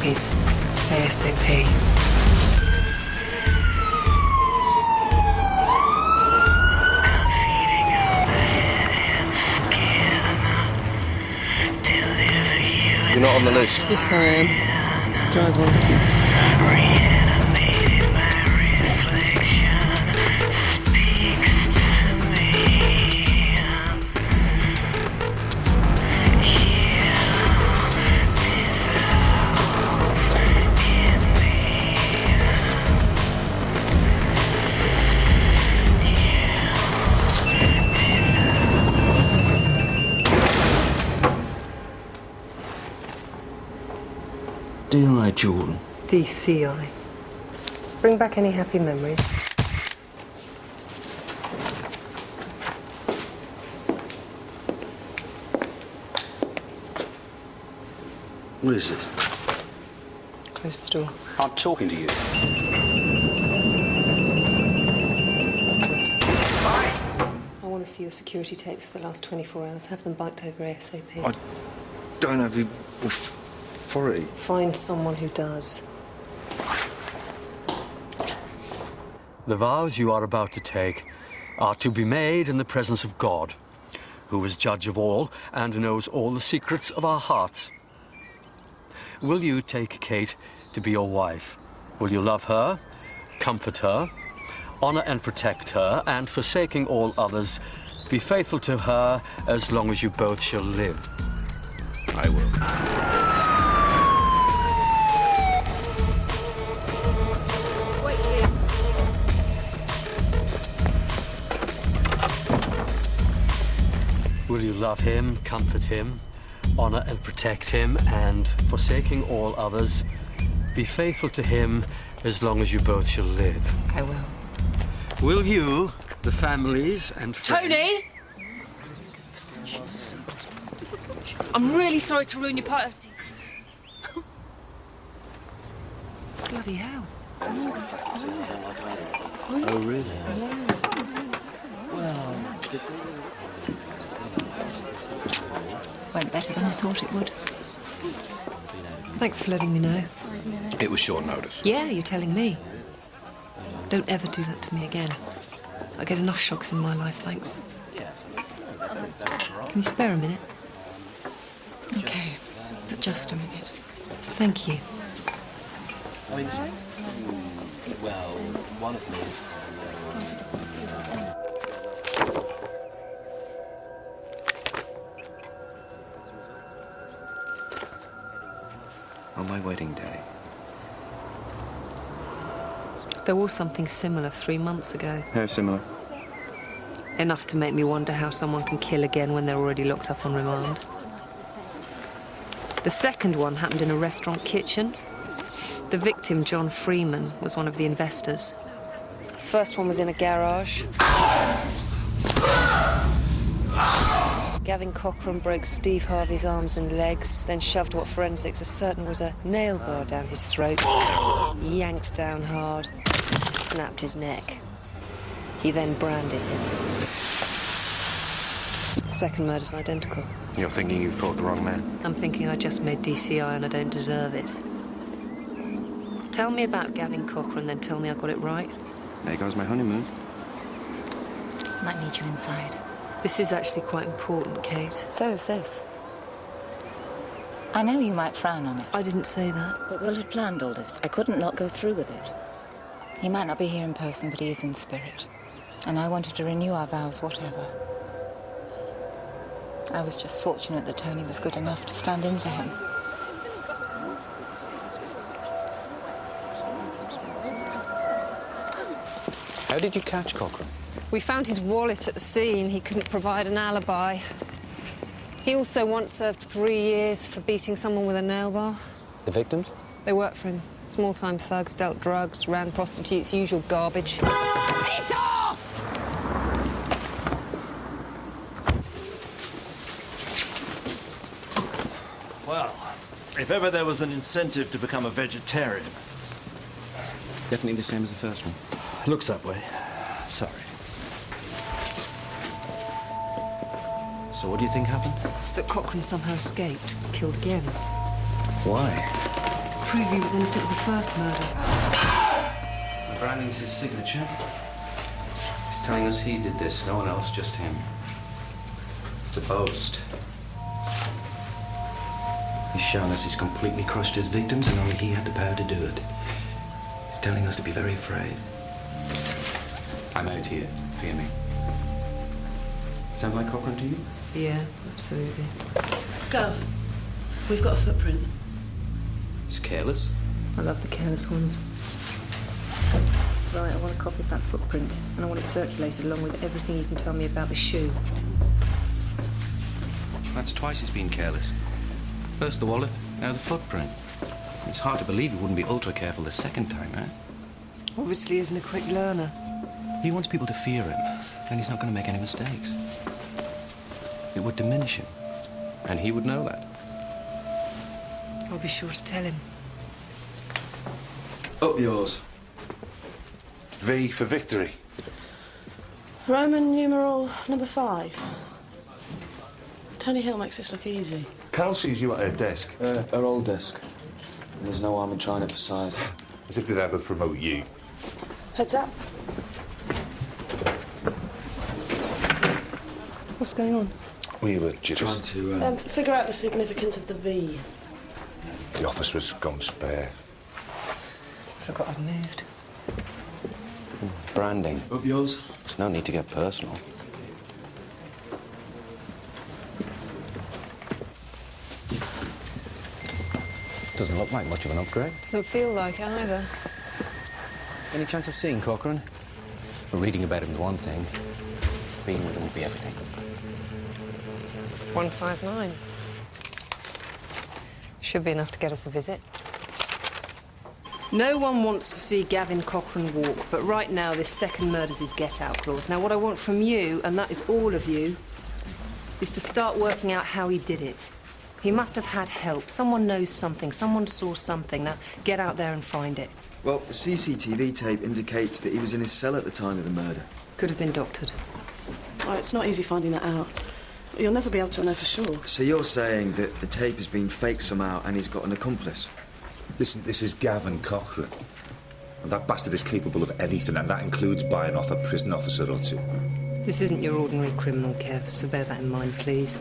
copies, ASAP. You're not on the loose? Yes, I am. Drive on. DI, Jordan. DCI. Bring back any happy memories. What is this? Close the door. I'm talking to you. I want to see your security tapes for the last 24 hours. Have them biked over ASAP. I don't have the authority. Find someone who does. The vows you are about to take are to be made in the presence of God, who is judge of all and knows all the secrets of our hearts. Will you take Kate to be your wife? Will you love her, comfort her, honor and protect her, and forsaking all others, be faithful to her as long as you both shall live? I will. Will you love him, comfort him, honor and protect him, and, forsaking all others, be faithful to him as long as you both shall live? I will. Will you, the families and friends... Tony! I'm really sorry to ruin your party. Bloody hell. Oh, really? Went better than I thought it would. Thanks for letting me know. It was short notice. Yeah, you're telling me. Don't ever do that to me again. I get enough shocks in my life, thanks. Can you spare a minute? Okay, but just a minute. Thank you. Well, one of them is... On my wedding day. There was something similar 3 months ago. How similar? Enough to make me wonder how someone can kill again when they're already locked up on remand. The second one happened in a restaurant kitchen. The victim, John Freeman, was one of the investors. The first one was in a garage. Gavin Cochran broke Steve Harvey's arms and legs, then shoved what forensics are certain was a nail bar down his throat, yanked down hard, snapped his neck. He then branded him. The second murder's identical. You're thinking you've caught the wrong man? I'm thinking I just made DCI and I don't deserve it. Tell me about Gavin Cochran, then tell me I got it right. There goes my honeymoon. Might need you inside. This is actually quite important, Kate. So is this. I know you might frown on it. I didn't say that. But Will had planned all this. I couldn't not go through with it. He might not be here in person, but he is in spirit. And I wanted to renew our vows, whatever. I was just fortunate that Tony was good enough to stand in for him. How did you catch Cochran? We found his wallet at the scene. He couldn't provide an alibi. He also once served 3 years for beating someone with a nail bar. The victims? They worked for him. Small-time thugs, dealt drugs, ran prostitutes, usual garbage. Piss off! Well, if ever there was an incentive to become a vegetarian. Definitely the same as the first one. Looks that way. Sorry. So what do you think happened? That Cochran somehow escaped, killed again. Why? prove he was innocent of the first murder. The branding's his signature. He's telling us he did this, no one else, just him. It's a boast. He's shown us he's completely crushed his victims and only he had the power to do it. He's telling us to be very afraid. I'm out here. Fear me. Sound like Cochran to you? Yeah, absolutely. Gav, we've got a footprint. He's careless. I love the careless ones. Right, I want a copy of that footprint, and I want it circulated along with everything you can tell me about the shoe. That's twice he's been careless. First the wallet, now the footprint. It's hard to believe he wouldn't be ultra careful the second time, eh? Obviously isn't a quick learner. He wants people to fear him, then he's not going to make any mistakes. It would diminish him, and he would know that. I'll be sure to tell him. Up yours. V for victory. Roman numeral number 5. Tony Hill makes this look easy. Carol sees you at her desk. Her old desk. And there's no harm in trying it for size. As if they'd ever promote you. Heads up. What's going on? We were Trying just... to... Figure out the significance of the V. The office was gone spare. Forgot I'd moved. Branding. Up yours? There's no need to get personal. Doesn't look like much of an upgrade. Doesn't feel like it either. Any chance of seeing Cochran? Well, reading about him's one thing. Being with him would be everything. 1 size 9. Should be enough to get us a visit. No one wants to see Gavin Cochran walk, but right now this second murder's his get-out clause. Now what I want from you, and that is all of you, is to start working out how he did it. He must have had help. Someone knows something. Someone saw something. Now get out there and find it. Well, the CCTV tape indicates that he was in his cell at the time of the murder. Could have been doctored. Well, it's not easy finding that out. You'll never be able to know for sure. So you're saying that the tape has been faked somehow and he's got an accomplice? Listen, this is Gavin Cochran. And that bastard is capable of anything, and that includes buying off a prison officer or two. This isn't your ordinary criminal, Kev, so bear that in mind, please.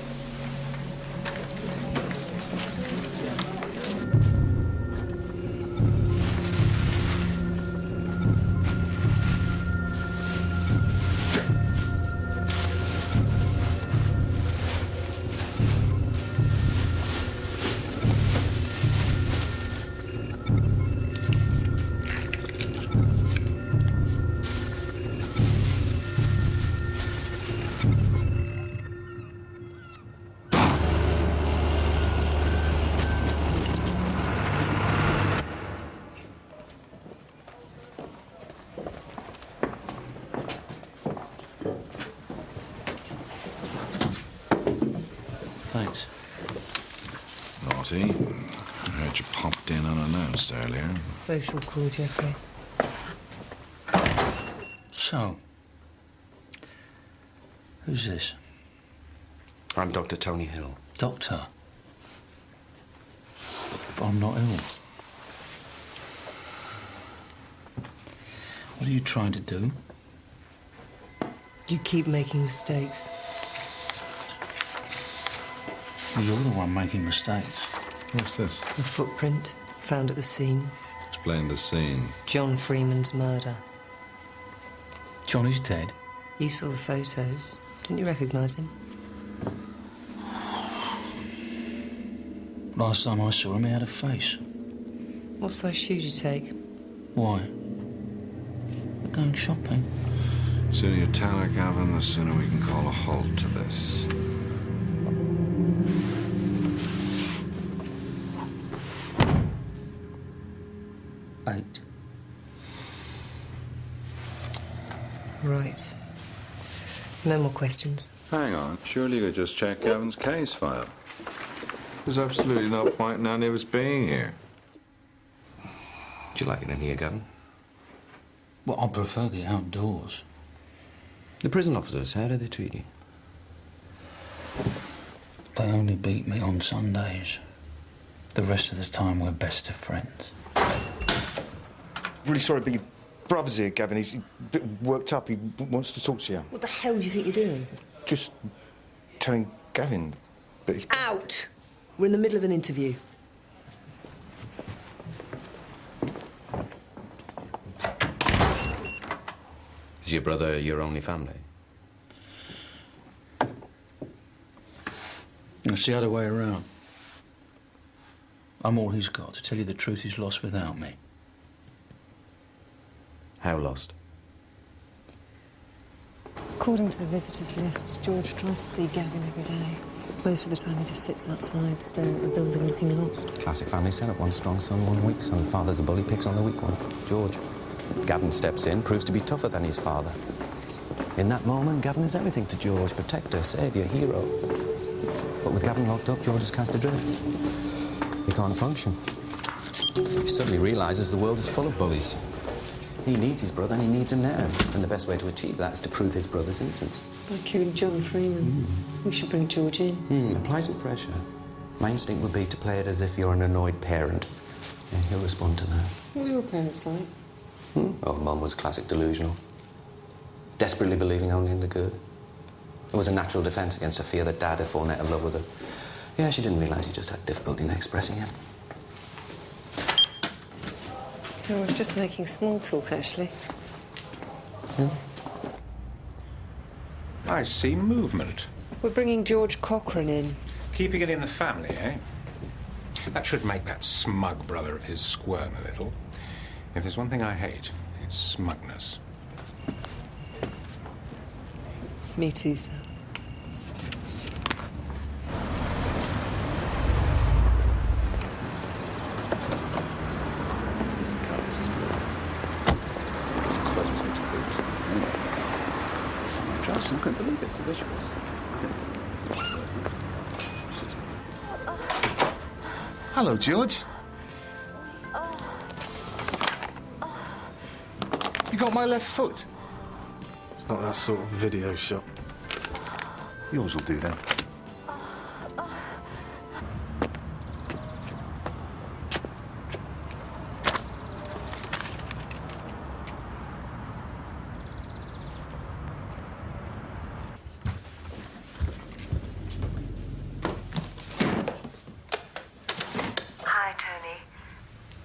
Thanks. Naughty. I heard you popped in unannounced earlier. Social call, Jeffrey. So, who's this? I'm Dr. Tony Hill. Doctor? I'm not ill. What are you trying to do? You keep making mistakes. Well, you're the one making mistakes. What's this? The footprint found at the scene. Explain the scene. John Freeman's murder. Johnny's dead. You saw the photos. Didn't you recognise him? Last time I saw him, he had a face. What size shoes you take? Why? We're going shopping. The sooner you tell her, Gavin, the sooner we can call a halt to this. Right. No more questions. Hang on. Surely you could just check Gavin's case file. There's absolutely no point in any of us being here. Do you like it in here, Gavin? Well, I prefer the outdoors. The prison officers, how do they treat you? They only beat me on Sundays. The rest of the time, we're best of friends. Really sorry, but your brother's here, Gavin. He's a bit worked up. He wants to talk to you. What the hell do you think you're doing? Just telling Gavin. But he's... Out! We're in the middle of an interview. Is your brother your only family? It's the other way around. I'm all he's got. To tell you the truth, he's lost without me. How lost? According to the visitors list, George tries to see Gavin every day. Most of the time he just sits outside, staring at the building, looking lost. Classic family setup. One strong son, one weak son. Father's a bully, picks on the weak one. George. Gavin steps in, proves to be tougher than his father. In that moment, Gavin is everything to George. Protector, saviour, hero. But with Gavin locked up, George is cast adrift. He can't function. He suddenly realises the world is full of bullies. He needs his brother and he needs him now. And the best way to achieve that is to prove his brother's innocence. By killing John Freeman. We should bring George in. Apply some pressure. My instinct would be to play it as if you're an annoyed parent. And he'll respond to that. What were your parents like? Oh, Mum was classic delusional. Desperately believing only in the good. It was a natural defence against her fear that Dad had fallen out of love with her. Yeah, she didn't realise he just had difficulty in expressing it. I was just making small talk, actually. I see movement. We're bringing George Cochran in. Keeping it in the family, eh? That should make that smug brother of his squirm a little. If there's one thing I hate, it's smugness. Me too, sir. I couldn't believe it. It's the visuals. Hello, George. You got my left foot? It's not that sort of video shot. Yours will do then. Hi, Tony.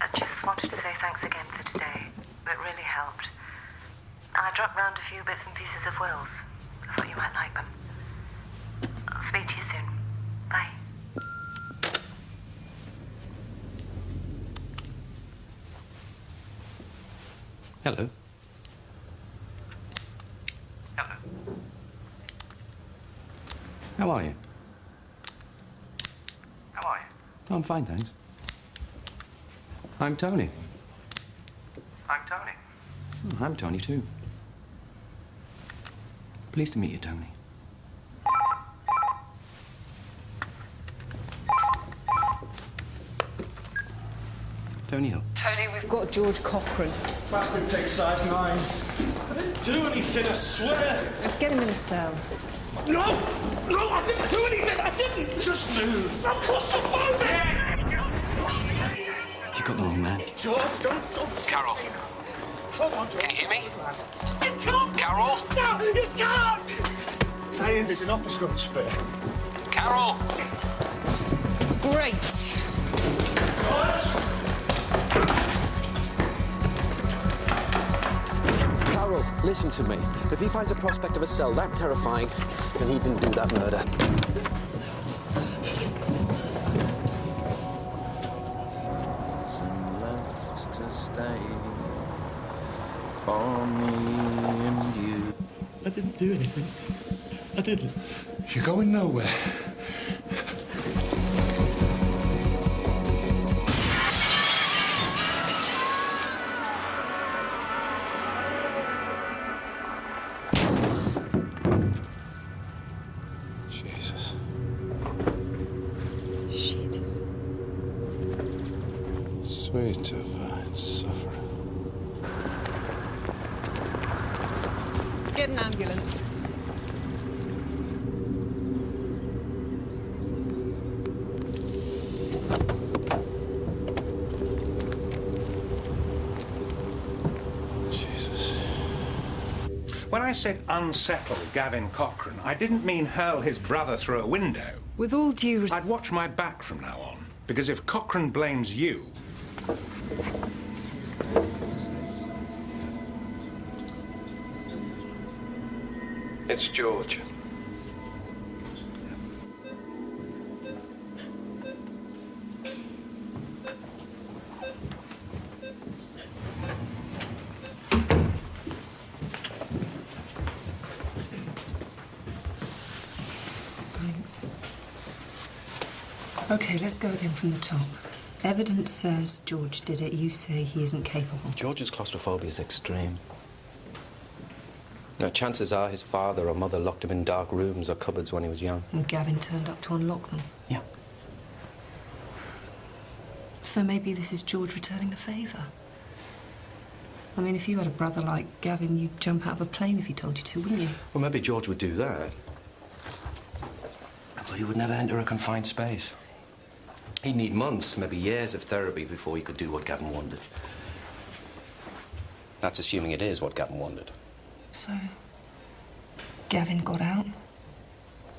I just wanted to say thanks again for today. It really helped. I dropped round a few bits and pieces of Will's. I thought you might like them. I'll speak to you soon. Bye. Hello. Hello. How are you? How are you? I'm fine, thanks. I'm Tony. I'm Tony. Oh, I'm Tony, too. Pleased to meet you, Tony. Tony Hill. Tony, we've got George Cochran. Bastard takes size 9s. I didn't do anything, I swear. Let's get him in a cell. No! No, I didn't do anything! I didn't! Just move! I'm claustrophobic! You got the wrong man. George, don't... Carol. Come on, George. Can you hear me? You can't! Carol? No, you can't! Hey, there's an office gun spare. Carol! Great. Carol, listen to me. If he finds a prospect of a cell that terrifying, then he didn't do that murder. Left to stay for me and you. I didn't do anything. I didn't. You're going nowhere. Jesus. Shit. Sweet divine suffering. Get an ambulance. When I said unsettle Gavin Cochran, I didn't mean hurl his brother through a window. With all due respect... I'd watch my back from now on, because if Cochran blames you... It's George. Thanks. OK, let's go again from the top. Evidence says George did it. You say he isn't capable. George's claustrophobia is extreme. Now, chances are his father or mother locked him in dark rooms or cupboards when he was young. And Gavin turned up to unlock them. Yeah. So maybe this is George returning the favour. I mean, if you had a brother like Gavin, you'd jump out of a plane if he told you to, wouldn't you? Well, maybe George would do that. But he would never enter a confined space. He'd need months, maybe years of therapy before he could do what Gavin wanted. That's assuming it is what Gavin wanted. So, Gavin got out,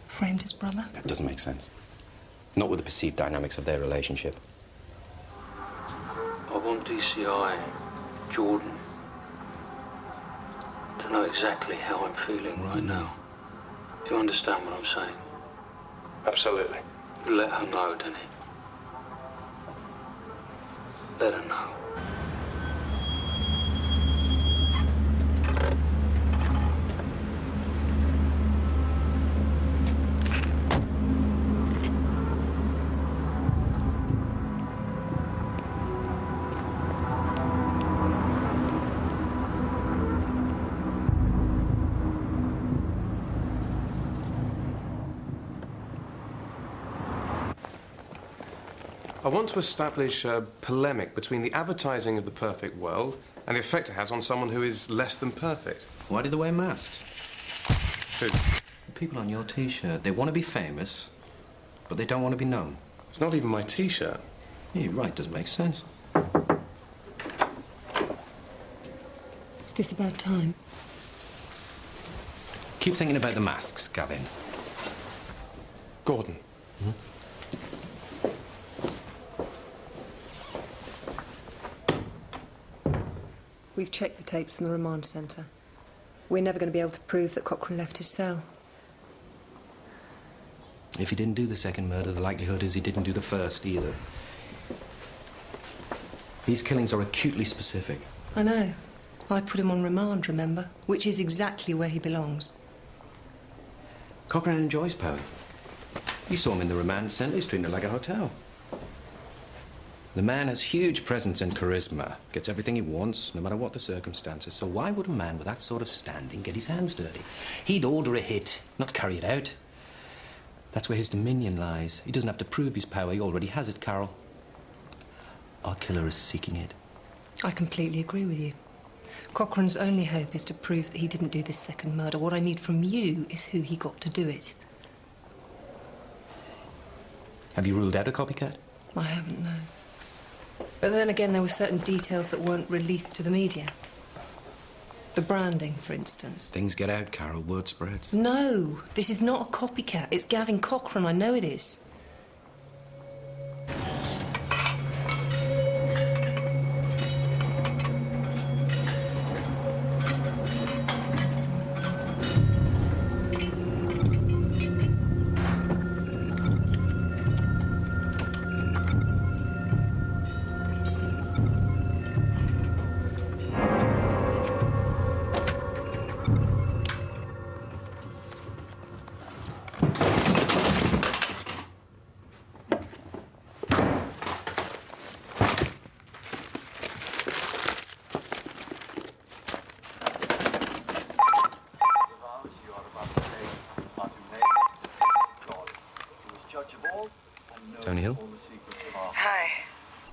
framed his brother? That doesn't make sense. Not with the perceived dynamics of their relationship. I want DCI, Jordan, to know exactly how I'm feeling right now. Do you understand what I'm saying? Absolutely. Let her know, Denny. Let her know. I want to establish a polemic between the advertising of the perfect world and the effect it has on someone who is less than perfect. Why do they wear masks? Who? The people on your T-shirt. They want to be famous, but they don't want to be known. It's not even my T-shirt. Yeah, you're right. Doesn't make sense. Is this about time? Keep thinking about the masks, Gavin. Gordon. Hmm? We've checked the tapes in the remand centre. We're never going to be able to prove that Cochran left his cell. If he didn't do the second murder, the likelihood is he didn't do the first either. These killings are acutely specific. I know. I put him on remand, remember? Which is exactly where he belongs. Cochran enjoys power. You saw him in the remand centre. He's treating it like a hotel. The man has huge presence and charisma, gets everything he wants, no matter what the circumstances. So why would a man with that sort of standing get his hands dirty? He'd order a hit, not carry it out. That's where his dominion lies. He doesn't have to prove his power. He already has it, Carol. Our killer is seeking it. I completely agree with you. Cochran's only hope is to prove that he didn't do this second murder. What I need from you is who he got to do it. Have you ruled out a copycat? I haven't, no. But then again, there were certain details that weren't released to the media. The branding, for instance. Things get out, Carol. Word spreads. No, this is not a copycat. It's Gavin Cochran. I know it is.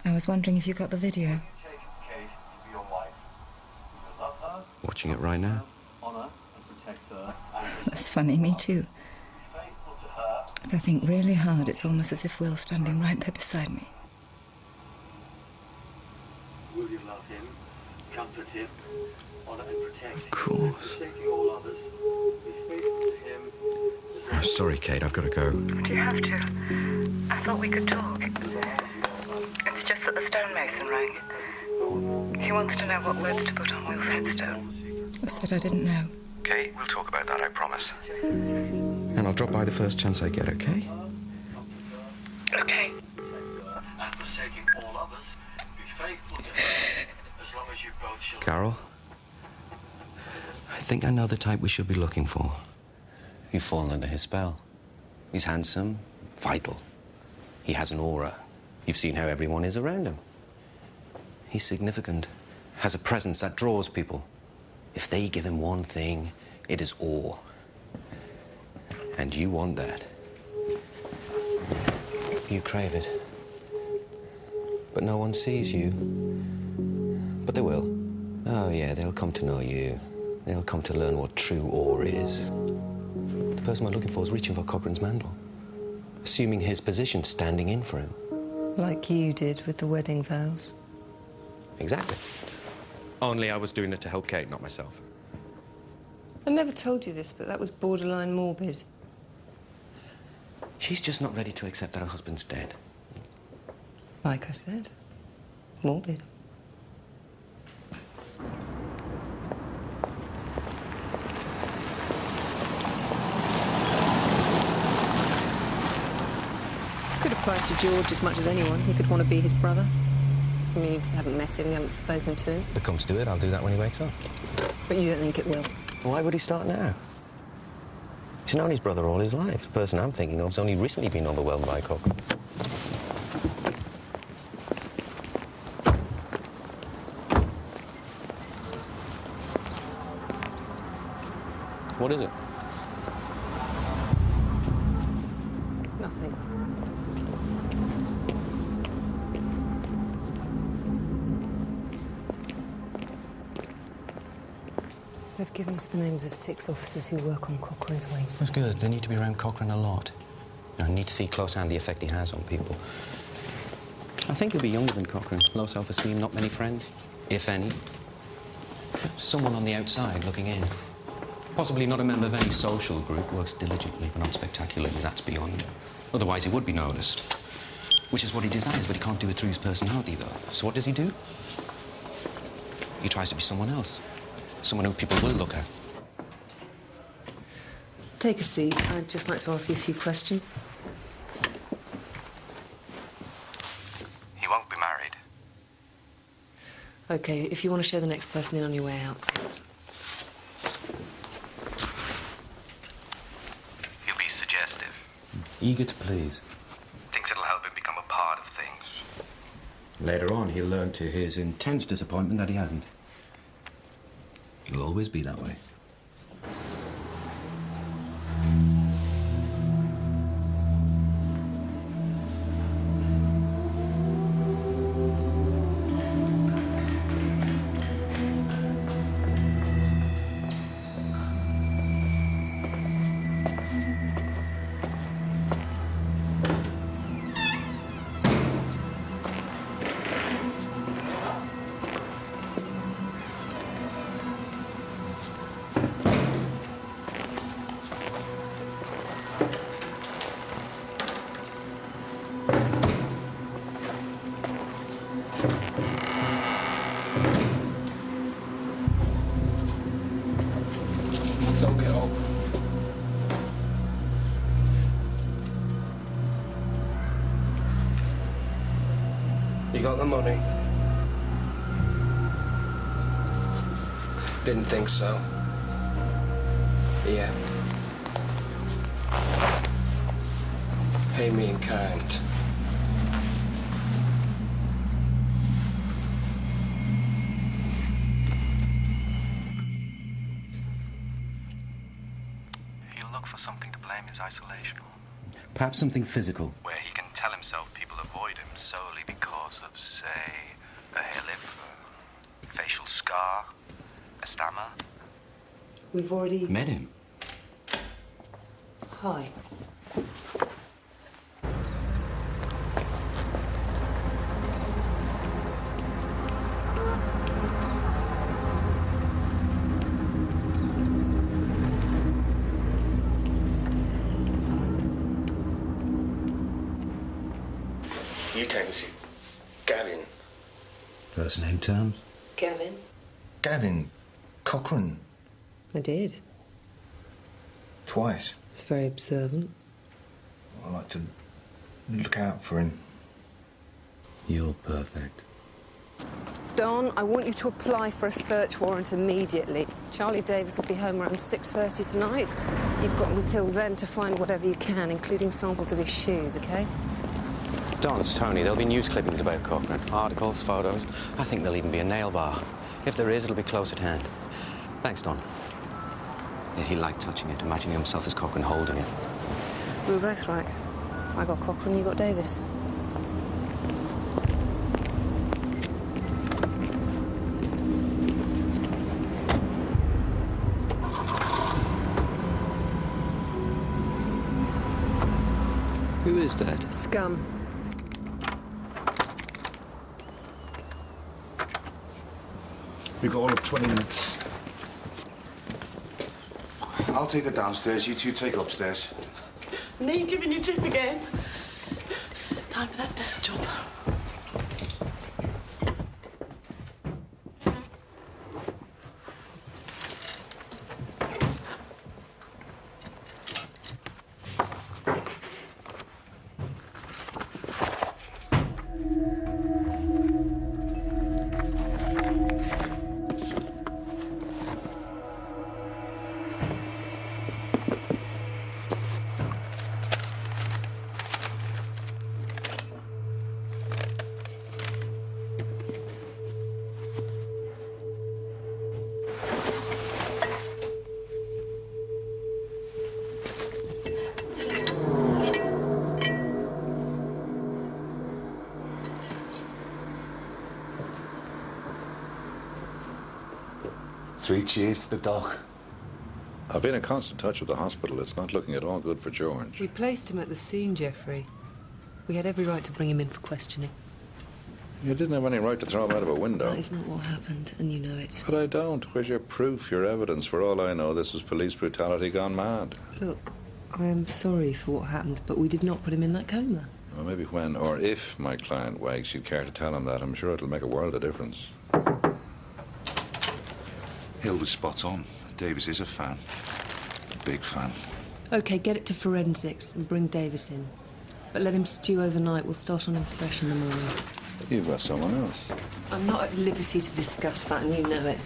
I was wondering if you got the video. Watching it right now. That's funny, me too. If I think really hard, it's almost as if Will's standing right there beside me. Will you love him, comfort him, Of course. I'm sorry, Kate, I've got to go. Do you have to? I thought we could talk. It's just that the stonemason rang. He wants to know what words to put on Will's headstone. I said I didn't know. Kate, we'll talk about that, I promise. And I'll drop by the first chance I get, okay? Okay. Carol, I think I know the type we should be looking for. You've fallen under his spell. He's handsome, vital. He has an aura. You've seen how everyone is around him. He's significant, has a presence that draws people. If they give him one thing, it is awe. And you want that. You crave it. But no one sees you. But they will. Oh, yeah, they'll come to know you. They'll come to learn what true awe is. The person we're looking for is reaching for Cochran's mantle, assuming his position, standing in for him. Like you did with the wedding vows. Exactly. Only I was doing it to help Kate, not myself. I never told you this, but that was borderline morbid. She's just not ready to accept that her husband's dead. Like I said, morbid. Could apply to George as much as anyone. He could want to be his brother. I mean, you just haven't met him, you haven't spoken to him. If it comes to it, I'll do that when he wakes up. But you don't think it will? Why would he start now? He's known his brother all his life. The person I'm thinking of has only recently been overwhelmed by Cochran. What is it? Nothing. They've given us the names of 6 officers who work on Cochran's wing. That's good. They need to be around Cochran a lot. I need to see close-hand the effect he has on people. I think he'll be younger than Cochran. Low self-esteem, not many friends, if any. Someone on the outside looking in. Possibly not a member of any social group, works diligently, but not spectacularly. That's beyond. Otherwise, he would be noticed. Which is what he desires, but he can't do it through his personality, though. So what does he do? He tries to be someone else. Someone who people will look at. Take a seat. I'd just like to ask you a few questions. He won't be married. OK, if you want to show the next person in on your way out, thanks. He'll be suggestive. Eager to please. Thinks it'll help him become a part of things. Later on, he'll learn to his intense disappointment that he hasn't. It'll always be that way. Don't get up. You got the money? Didn't think so. Yeah. Pay me in kind. He'll look for something to blame his isolation on. Perhaps something physical. Where he can tell himself people avoid him solely because of, say, a hair lip, a facial scar, a stammer. We've already... Met him. Hi. You came to see Gavin. First name terms? Gavin? Gavin Cochran. I did. Twice. It's very observant. I like to look out for him. You're perfect. Don, I want you to apply for a search warrant immediately. Charlie Davis will be home around 6:30 tonight. You've got until then to find whatever you can, including samples of his shoes, OK? Don, it's Tony. There'll be news clippings about Cochran. Articles, photos. I think there'll even be a nail bar. If there is, it'll be close at hand. Thanks, Don. Yeah, he liked touching it, imagining himself as Cochran holding it. We were both right. I got Cochran, you got Davis. Who is that? Scum. We've got all of 20 minutes. I'll take the downstairs, you two take upstairs. Knee giving you jip again. Time for that desk job. Three cheers to the doc. I've been in constant touch with the hospital. It's not looking at all good for George. We placed him at the scene, Geoffrey. We had every right to bring him in for questioning. You didn't have any right to throw him out of a window. That is not what happened, and you know it. But I don't. Where's your proof, your evidence? For all I know, this was police brutality gone mad. Look, I am sorry for what happened, but we did not put him in that coma. Well, maybe when or if my client wakes, you'd care to tell him that. I'm sure it'll make a world of difference. Hill was spot on. Davis is a fan. A big fan. OK, get it to forensics and bring Davis in. But let him stew overnight. We'll start on him fresh in the morning. You've got someone else. I'm not at liberty to discuss that, and you know it.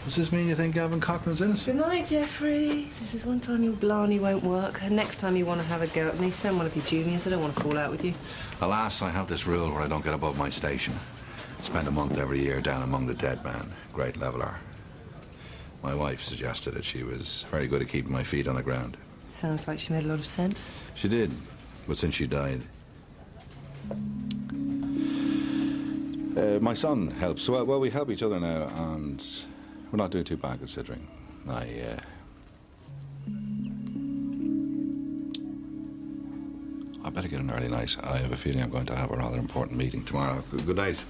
Does this mean you think Gavin Cochran's innocent? Good night, Geoffrey. This is one time your blarney won't work, and next time you want to have a go at me, send one of your juniors. I don't want to fall out with you. Alas, I have this rule where I don't get above my station. Spend a month every year down among the dead man. Great leveler. My wife suggested that she was very good at keeping my feet on the ground. Sounds like she made a lot of sense. She did, but since she died... my son helps. Well, we help each other now, and we're not doing too bad considering. I better get an early night. I have a feeling I'm going to have a rather important meeting tomorrow. Good night.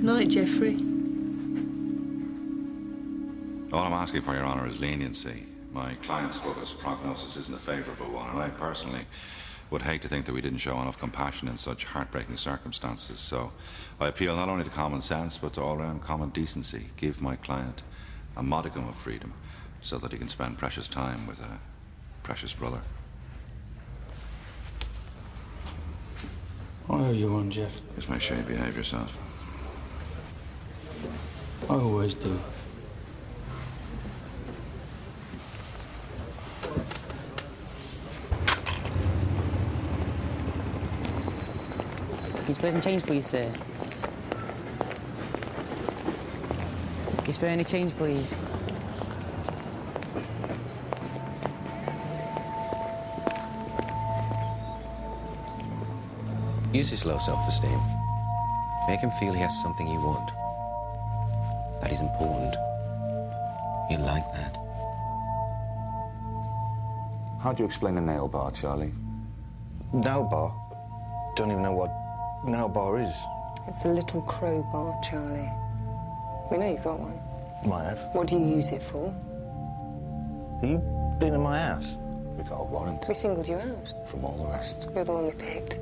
Night, Geoffrey. All I'm asking for, Your Honour, is leniency. My client's prognosis isn't a favourable one, and I personally would hate to think that we didn't show enough compassion in such heartbreaking circumstances. So I appeal not only to common sense, but to all-round common decency. Give my client a modicum of freedom so that he can spend precious time with a precious brother. I owe you one, Jeff. Just make sure you behave yourself. I always do. Can you spare some change, please, sir? Can you spare any change, please? Use his low self-esteem. Make him feel he has something you want. That is important. He'll like that. How do you explain the nail bar, Charlie? Nail bar? Don't even know what nail bar is. It's a little crowbar, Charlie. We know you've got one. Might have. What do you use it for? Have you been in my house? We got a warrant. We singled you out. From all the rest. You're the one we picked.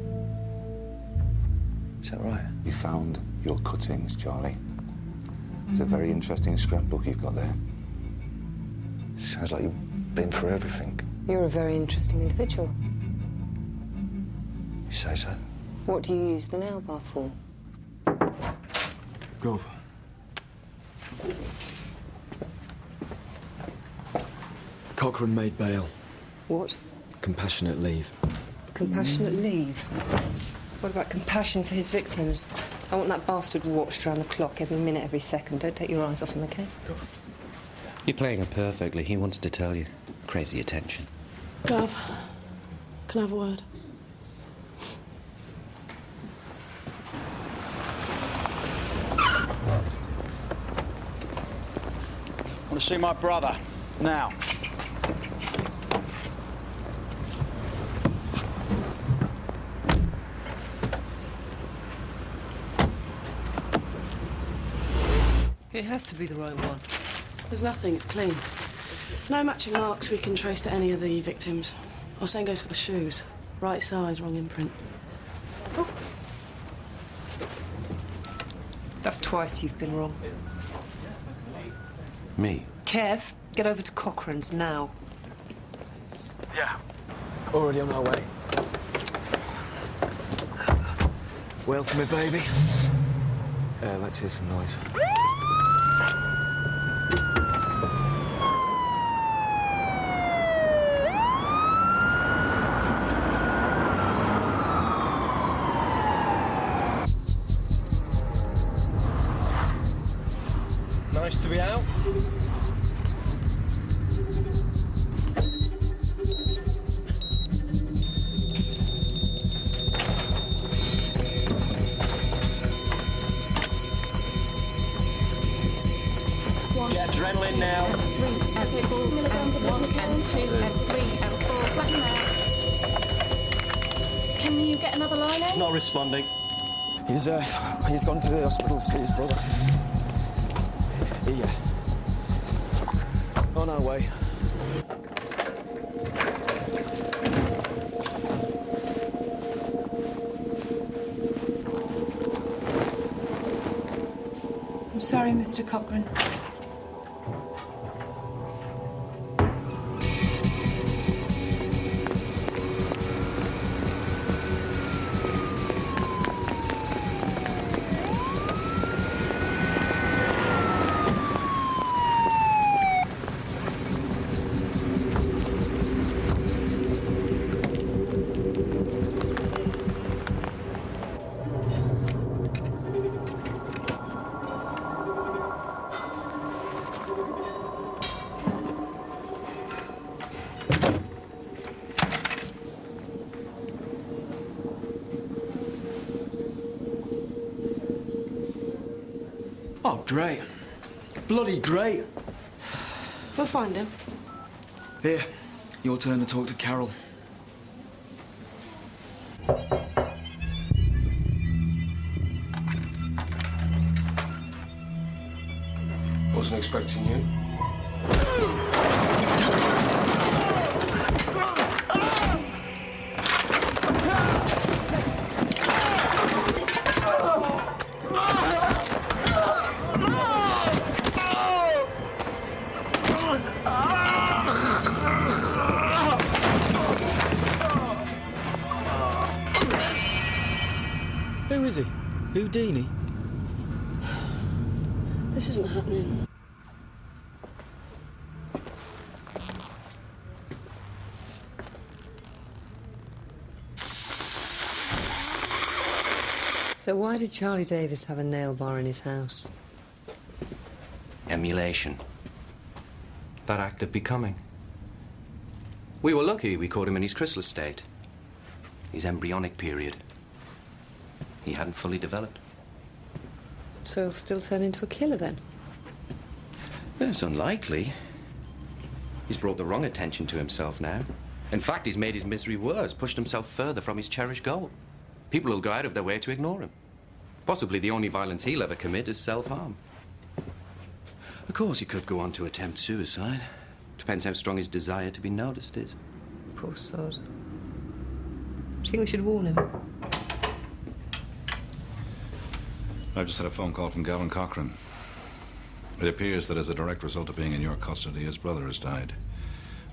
Is that right? You found your cuttings, Charlie. It's a very interesting scrapbook you've got there. Sounds like you've been through everything. You're a very interesting individual. You say so? What do you use the nail bar for? Gov. Cochran made bail. What? Compassionate leave. Compassionate leave? What about compassion for his victims? I want that bastard watched around the clock, every minute, every second. Don't take your eyes off him, OK? You're playing him perfectly. He wants to tell you. Craves the attention. Gav, can I have a word? I want to see my brother. Now. It has to be the right one. There's nothing, it's clean. No matching marks we can trace to any of the victims. Or same goes for the shoes. Right size, wrong imprint. Oh. That's twice you've been wrong. Me? Kev, get over to Cochran's now. Yeah. Already on our way. Well for me, baby. Let's hear some noise. Nice to be out. Get adrenaline now. 3 and 4 milligrams of 1 and 2 and 3 and 4. Flatten out. Can you get another line in? He's not responding. He's gone to the hospital to see his brother. Yeah. On our way. I'm sorry, Mr. Cochran. Oh, great. Bloody great. We'll find him. Here, your turn to talk to Carol. Wasn't expecting you. Who is he? Houdini? This isn't happening. So why did Charlie Davis have a nail bar in his house? Emulation. That act of becoming. We were lucky we caught him in his chrysalis state. His embryonic period. He hadn't fully developed. So he'll still turn into a killer then? Well, it's unlikely. He's brought the wrong attention to himself now. In fact, he's made his misery worse, pushed himself further from his cherished goal. People will go out of their way to ignore him. Possibly the only violence he'll ever commit is self-harm. Of course, he could go on to attempt suicide. Depends how strong his desire to be noticed is. Poor sod. Do you think we should warn him? I've just had a phone call from Gavin Cochran. It appears that as a direct result of being in your custody, his brother has died.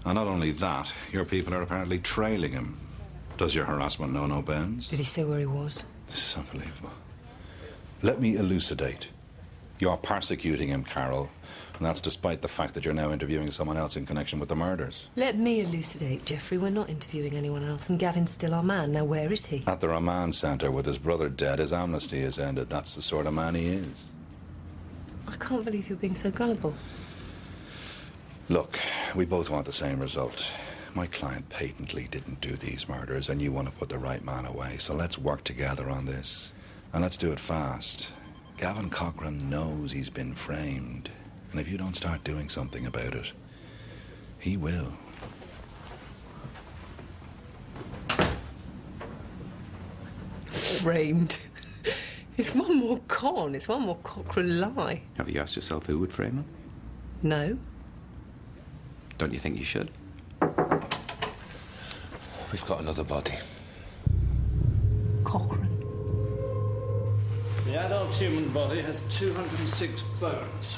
And not only that, your people are apparently trailing him. Does your harassment know no bounds? Did he say where he was? This is unbelievable. Let me elucidate. You're persecuting him, Carol, and that's despite the fact that you're now interviewing someone else in connection with the murders. Let me elucidate, Jeffrey. We're not interviewing anyone else, and Gavin's still our man. Now, where is he? At the remand centre with his brother dead, his amnesty is ended. That's the sort of man he is. I can't believe you're being so gullible. Look, we both want the same result. My client patently didn't do these murders, and you want to put the right man away. So let's work together on this. And let's do it fast. Gavin Cochran knows he's been framed. And if you don't start doing something about it, he will. Framed. It's one more con. It's one more Cochran lie. Have you asked yourself who would frame him? No. Don't you think you should? We've got another body. Cochran. The adult human body has 206 bones.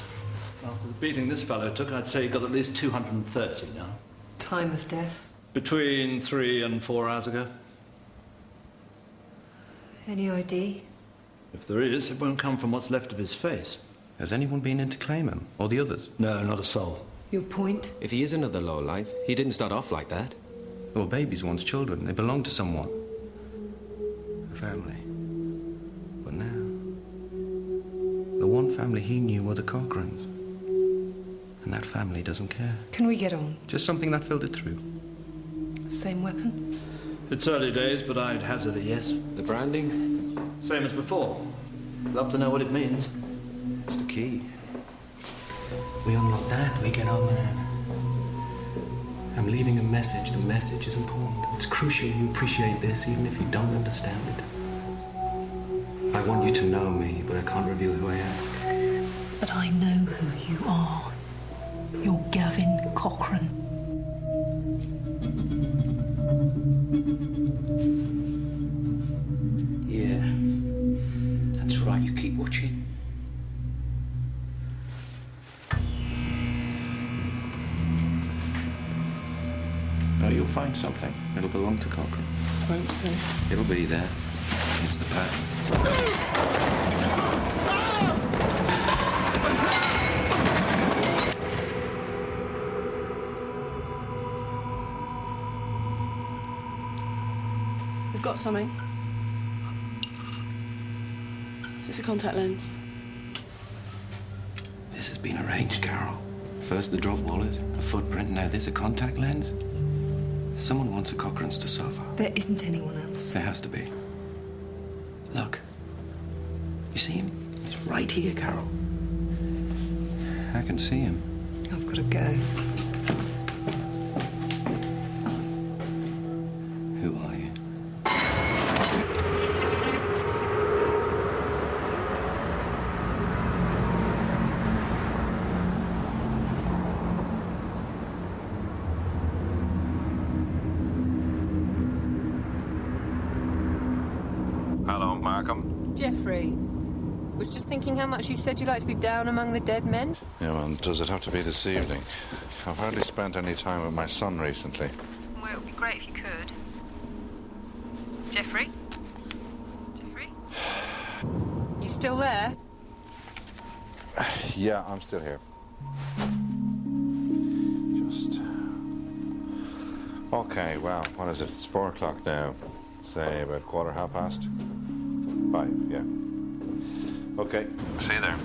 After the beating this fellow took, I'd say he got at least 230 now. Time of death? Between 3 and 4 hours ago. Any ID? If there is, it won't come from what's left of his face. Has anyone been in to claim him? Or the others? No, not a soul. Your point? If he is another lowlife, he didn't start off like that. Well, babies once children. They belong to someone. A family. But now, the one family he knew were the Cochrans. And that family doesn't care. Can we get on? Just something that filtered through. Same weapon? It's early days, but I'd hazard a yes. The branding? Same as before. Love to know what it means. It's the key. We unlock that, we get our man. I'm leaving a message. The message is important. It's crucial you appreciate this, even if you don't understand it. I want you to know me, but I can't reveal who I am. But I know who you are. You're Gavin Cochran. Yeah. That's right, you keep watching. Oh, you'll find something. It'll belong to Cochran. Hope so. It'll be there. It's the pattern. We've got something. It's a contact lens. This has been arranged, Carol. First the drop wallet, a footprint, now this, a contact lens. Someone wants the Cochrans to suffer. There isn't anyone else. There has to be. Look. You see him? He's right here, Carol. I can see him. I've got to go. Who are you? Hello, Markham. Jeffrey. Was just thinking how much you said you like to be down among the dead men. Yeah, well, does it have to be this evening? I've hardly spent any time with my son recently. Well, it would be great if you could. Jeffrey? Jeffrey? You still there? Yeah, I'm still here. Just... Okay, well, what is it? It's 4 o'clock now. Say about 5:15? 5, yeah. Okay. See you there.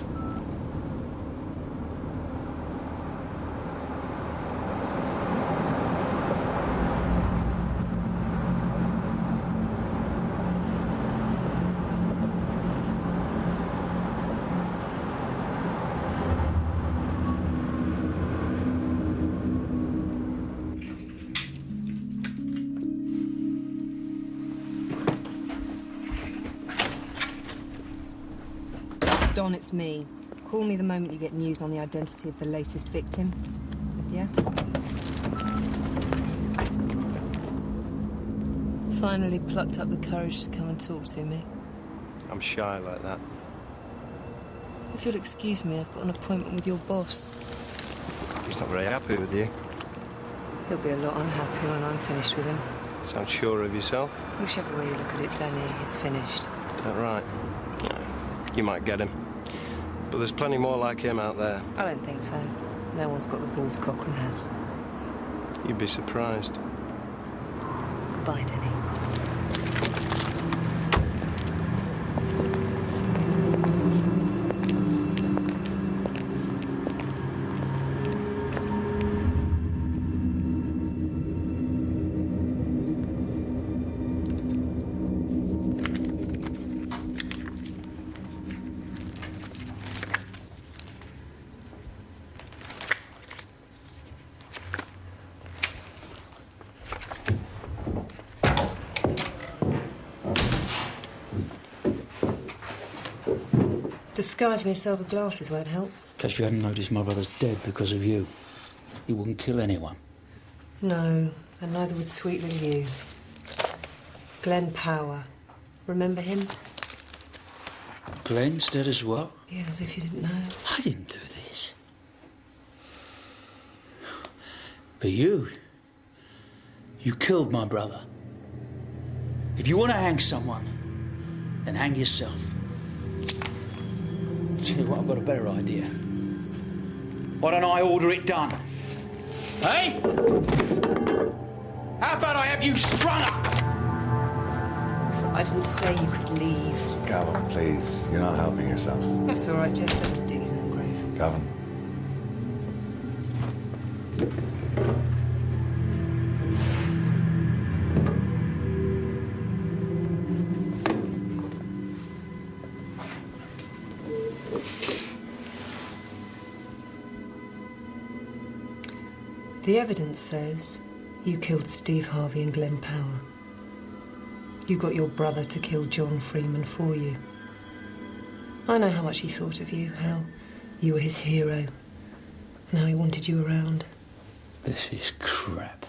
Don, it's me. Call me the moment you get news on the identity of the latest victim. Yeah? Finally plucked up the courage to come and talk to me. I'm shy like that. If you'll excuse me, I've got an appointment with your boss. He's not very happy with you. He'll be a lot unhappy when I'm finished with him. Sound sure of yourself? Whichever way you look at it, Danny, it's finished. Is that right? Yeah. You might get him. But there's plenty more like him out there. I don't think so. No one's got the balls Cochran has. You'd be surprised. Goodbye, Danny. Disguising yourself with glasses won't help. Guess you hadn't noticed my brother's dead because of you. He wouldn't kill anyone. No, and neither would sweet little you. Glenn Power. Remember him? Glenn's dead as well? Yeah, as if you didn't know. I didn't do this. But you killed my brother. If you want to hang someone, then hang yourself. Tell you what, I've got a better idea. Why don't I order it done? Hey? How about I have you strung up? I didn't say you could leave. Gavin, please. You're not helping yourself. That's all right, Jeff. Let him dig his own grave. Gavin. The evidence says you killed Steve Harvey and Glenn Power. You got your brother to kill John Freeman for you. I know how much he thought of you, how you were his hero, and how he wanted you around. This is crap.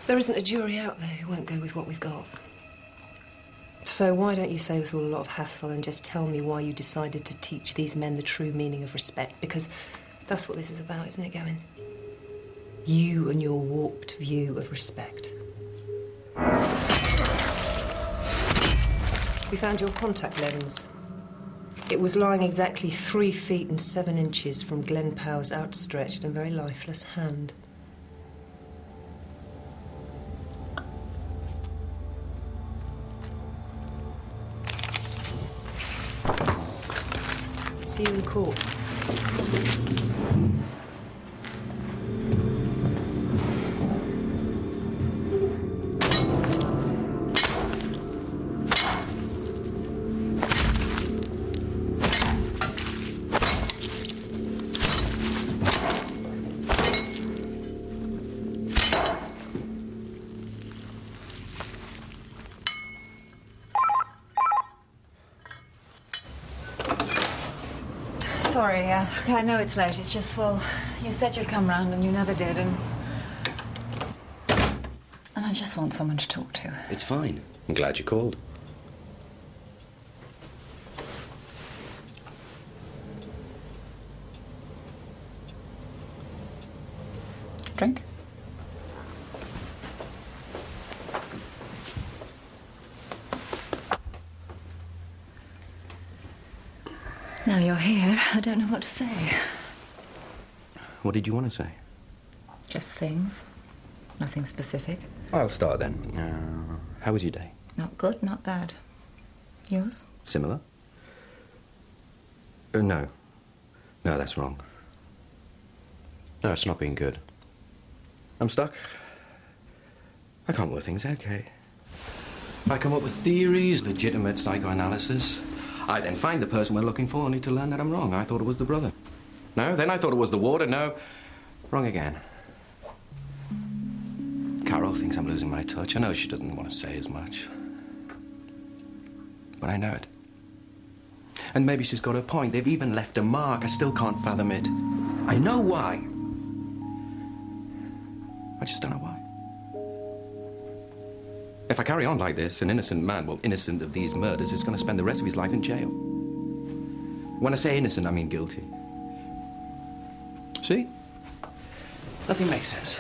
There isn't a jury out there who won't go with what we've got. So why don't you save us all a lot of hassle and just tell me why you decided to teach these men the true meaning of respect? Because that's what this is about, isn't it, Gavin? You and your warped view of respect. We found your contact lens. It was lying exactly 3 feet and 7 inches from Glenn Power's outstretched and very lifeless hand. See you in court. Sorry, I know it's late. It's just, well, you said you'd come round and you never did, and I just want someone to talk to. It's fine. I'm glad you called. Drink? Now you're here, I don't know what to say. What did you want to say? Just things. Nothing specific. I'll start then. How was your day? Not good, not bad. Yours? Similar? No. No, that's wrong. No, it's not been good. I'm stuck. I can't work things out, okay? I come up with theories, legitimate psychoanalysis. I then find the person we're looking for, only to learn that I'm wrong. I thought it was the brother. No, then I thought it was the water. No, wrong again. Carol thinks I'm losing my touch. I know she doesn't want to say as much. But I know it. And maybe she's got a point. They've even left a mark. I still can't fathom it. I know why. I just don't know why. If I carry on like this, an innocent man, well, innocent of these murders, is going to spend the rest of his life in jail. When I say innocent, I mean guilty. See? Nothing makes sense.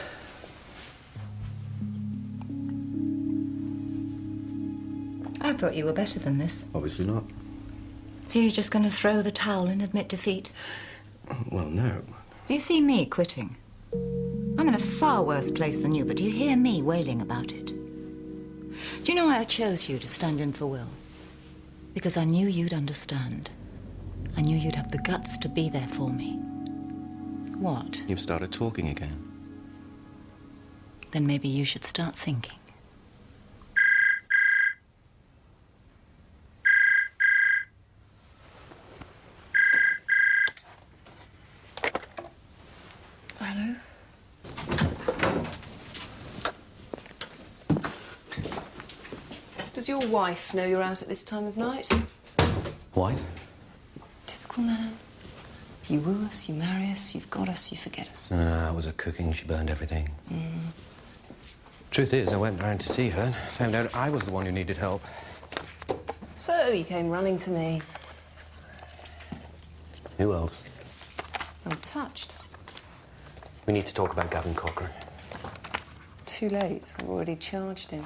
I thought you were better than this. Obviously not. So you're just going to throw the towel and admit defeat? Well, no. Do you see me quitting? I'm in a far worse place than you, but do you hear me wailing about it? Do you know why I chose you to stand in for Will? Because I knew you'd understand. I knew you'd have the guts to be there for me. What? You've started talking again. Then maybe you should start thinking. Hello? Does your wife know you're out at this time of night? Wife? Typical man. You woo us, you marry us, you've got us, you forget us. I was at cooking, she burned everything. Truth is, I went round to see her and found out I was the one who needed help. So you came running to me. Who else? I'm touched. We need to talk about Gavin Cochran. Too late. I've already charged him.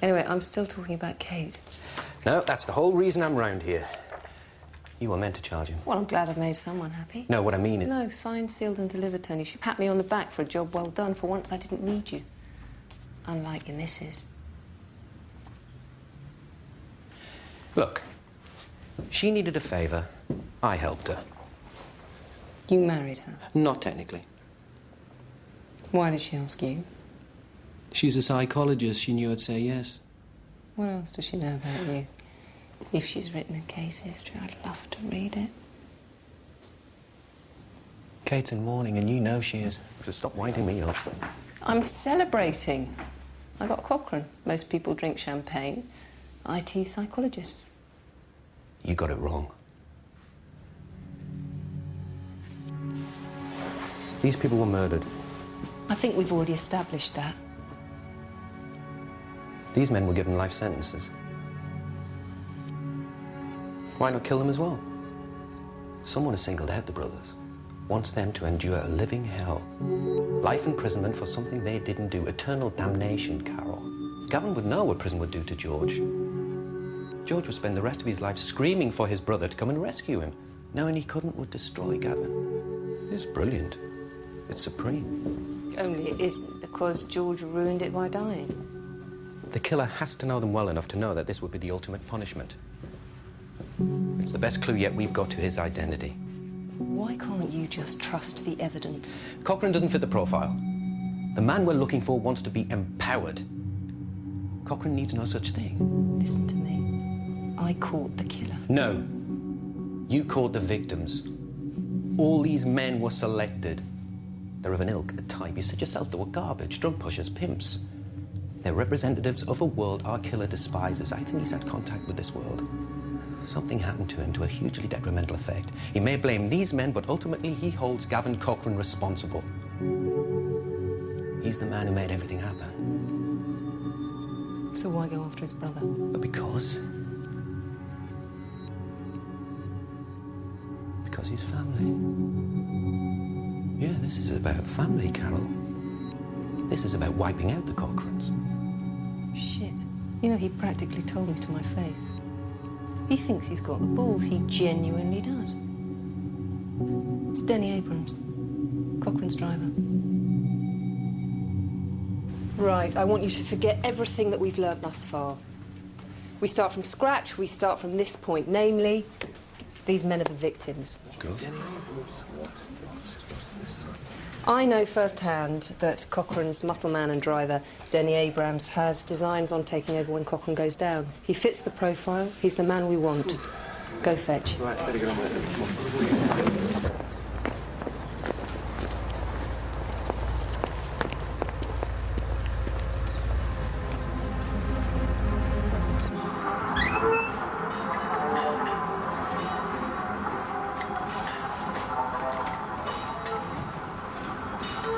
Anyway, I'm still talking about Kate. No, that's the whole reason I'm round here. You were meant to charge him. Well, I'm glad I've made someone happy. No, what I mean is... No, signed, sealed and delivered, Tony. She pat me on the back for a job well done. For once, I didn't need you. Unlike your missus. Look, she needed a favour. I helped her. You married her? Not technically. Why did she ask you? She's a psychologist. She knew I'd say yes. What else does she know about you? If she's written a case history, I'd love to read it. Kate's in mourning, and you know she is. So stop winding me up. I'm celebrating. I got Cochran. Most people drink champagne. IT psychologists. You got it wrong. These people were murdered. I think we've already established that. These men were given life sentences. Why not kill them as well? Someone has singled out the brothers. Wants them to endure a living hell. Life imprisonment for something they didn't do. Eternal damnation, Carol. Gavin would know what prison would do to George. George would spend the rest of his life screaming for his brother to come and rescue him. Knowing he couldn't would destroy Gavin. It's brilliant. It's supreme. Only it isn't, because George ruined it by dying. The killer has to know them well enough to know that this would be the ultimate punishment. It's the best clue yet we've got to his identity. Why can't you just trust the evidence? Cochran doesn't fit the profile. The man we're looking for wants to be empowered. Cochran needs no such thing. Listen to me. I caught the killer. No. You caught the victims. All these men were selected. They're of an ilk, a type. You said yourself they were garbage, drug pushers, pimps. They're representatives of a world our killer despises. I think he's had contact with this world. Something happened to him to a hugely detrimental effect. He may blame these men, but ultimately he holds Gavin Cochran responsible. He's the man who made everything happen. So why go after his brother? Because he's family. Yeah, this is about family, Carol. This is about wiping out the Cochrans. Shit. You know, he practically told me to my face. He thinks he's got the balls. He genuinely does. It's Denny Abrams, Cochran's driver. Right, I want you to forget everything that we've learnt thus far. We start from scratch, we start from this point, namely, these men are the victims. Good. I know firsthand that Cochran's muscle man and driver, Denny Abrams, has designs on taking over when Cochran goes down. He fits the profile. He's the man we want. Go fetch. Right, better get on with it.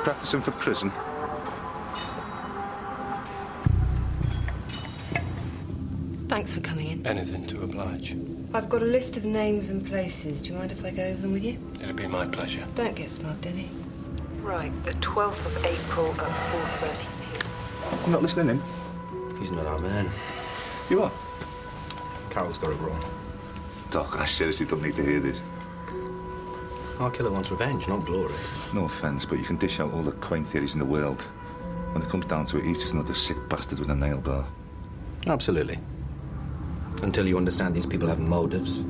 Practicing for prison. Thanks for coming in. Anything to oblige. I've got a list of names and places. Do you mind if I go over them with you? It'll be my pleasure. Don't get smart, Denny. Right, the 12th of April at 4:30 p.m. You're not listening in? He's not our man. You are? Carol's got it wrong. Doc, I seriously don't need to hear this. Our killer wants revenge, not glory. No offence, but you can dish out all the quaint theories in the world. When it comes down to it, he's just another sick bastard with a nail bar. Absolutely. Until you understand these people have motives,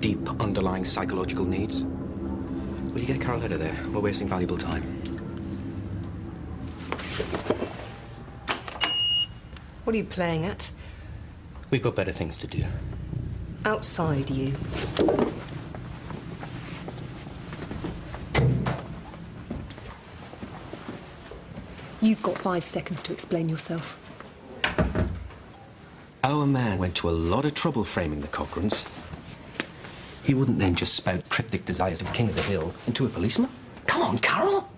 deep underlying psychological needs. Will you get Carol out of there? We're wasting valuable time. What are you playing at? We've got better things to do. Outside you. You've got 5 seconds to explain yourself. Our man went to a lot of trouble framing the Cochrans. He wouldn't then just spout cryptic desires of King of the Hill into a policeman. Come on, Carol!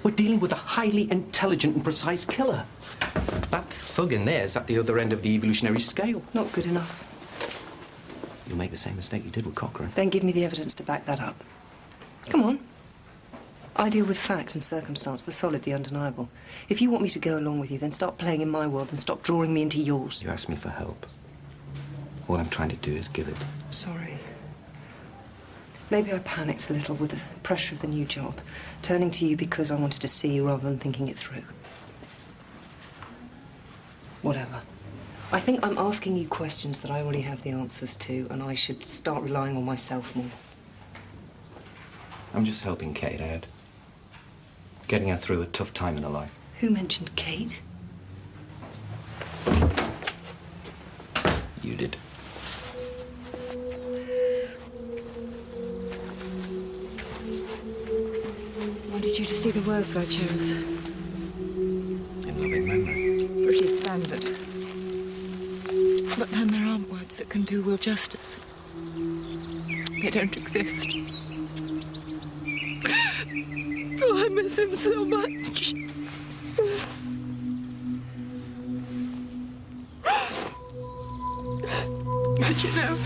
We're dealing with a highly intelligent and precise killer. That thug in there's at the other end of the evolutionary scale. Not good enough. You'll make the same mistake you did with Cochran. Then give me the evidence to back that up. Come on. I deal with fact and circumstance, the solid, the undeniable. If you want me to go along with you, then start playing in my world and stop drawing me into yours. You asked me for help. All I'm trying to do is give it. Sorry. Maybe I panicked a little with the pressure of the new job, turning to you because I wanted to see you rather than thinking it through. Whatever. I think I'm asking you questions that I already have the answers to, and I should start relying on myself more. I'm just helping Kate out. Getting her through a tough time in her life. Who mentioned Kate? You did. Wanted you to see the words I chose. In loving memory. Pretty standard. But then there aren't words that can do Will justice. They don't exist. Oh, I miss him so much. But you know,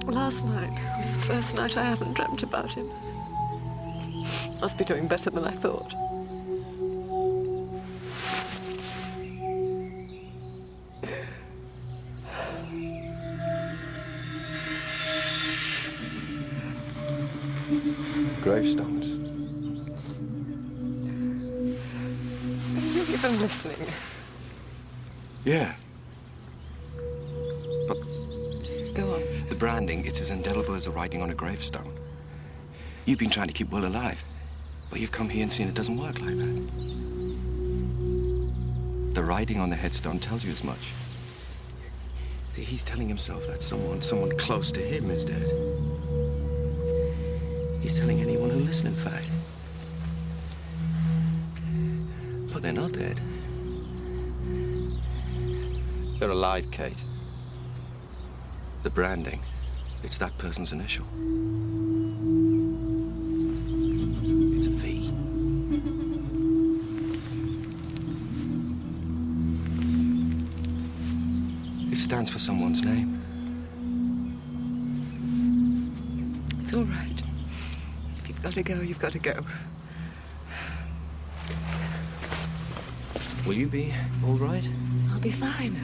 last night was the first night I haven't dreamt about him. Must be doing better than I thought. Gravestones. Are you even listening? Yeah. But Go on. the branding, it's as indelible as the writing on a gravestone. You've been trying to keep Will alive, but you've come here and seen it doesn't work like that. The writing on the headstone tells you as much. See, he's telling himself that someone close to him is dead. He's telling anyone who'll listen, in fact. But they're not dead. They're alive, Kate. The branding, it's that person's initial. It's a V. It stands for someone's name. It's all right. If you've got to go, you've got to go. Will you be all right? I'll be fine.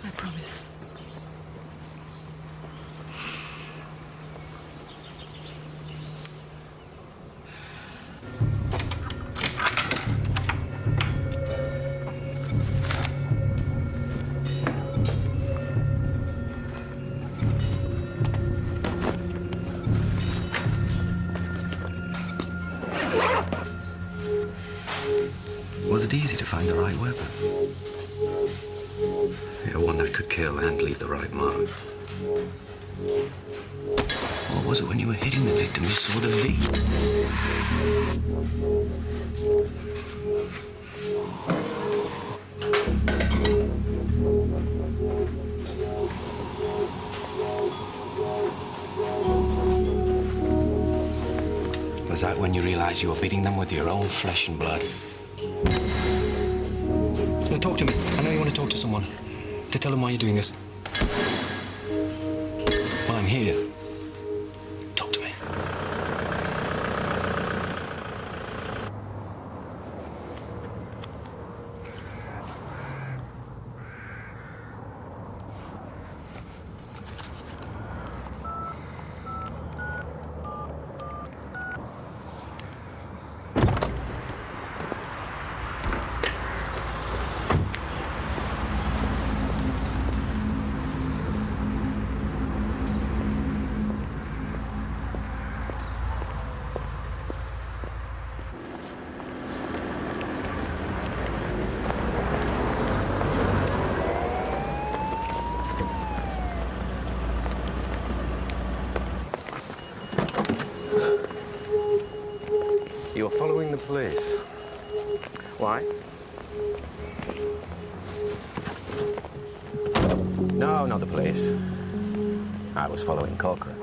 I promise. Was it easy to find the right weapon? Yeah, one that could kill and leave the right mark. Or was it when you were hitting the victim you saw the V? was that when you realised you were beating them with your own flesh and blood? Now talk to me. I know you want to talk to someone. To tell them why you're doing this. Well, I'm here. Talk to me. You're following the police. Why? No, not the police. I was following Cochran.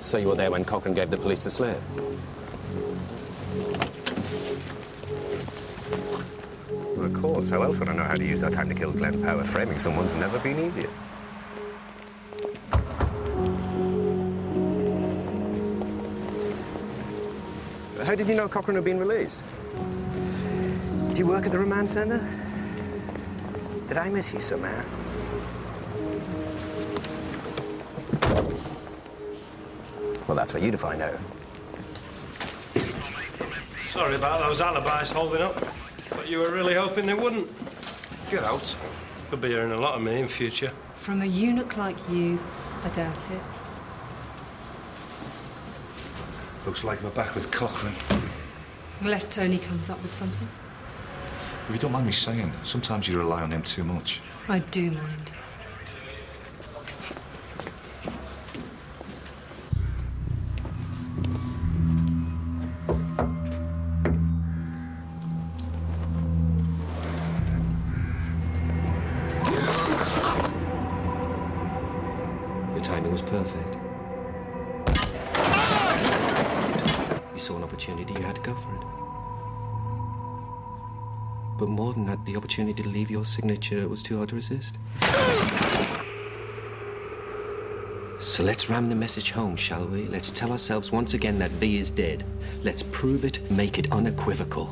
So you were there when Cochran gave the police the slip? Well, of course. How else would I know how to use that time to kill Glenn Power? Framing someone's never been easier. How did you know Cochran had been released? Do you work at the remand centre? Did I miss you somehow? Well, that's for you to find out. Sorry about those alibis holding up, but you were really hoping they wouldn't. Get out. Could be hearing a lot of me in future. From a eunuch like you, I doubt it. Looks like we're back with Cochran. Unless Tony comes up with something. If you don't mind me saying, sometimes you rely on him too much. I do mind. Your timing was perfect. You saw an opportunity, you had to go for it. But more than that, the opportunity to leave your signature was too hard to resist. So let's ram the message home, shall we? Let's tell ourselves once again that V is dead. Let's prove it, make it unequivocal.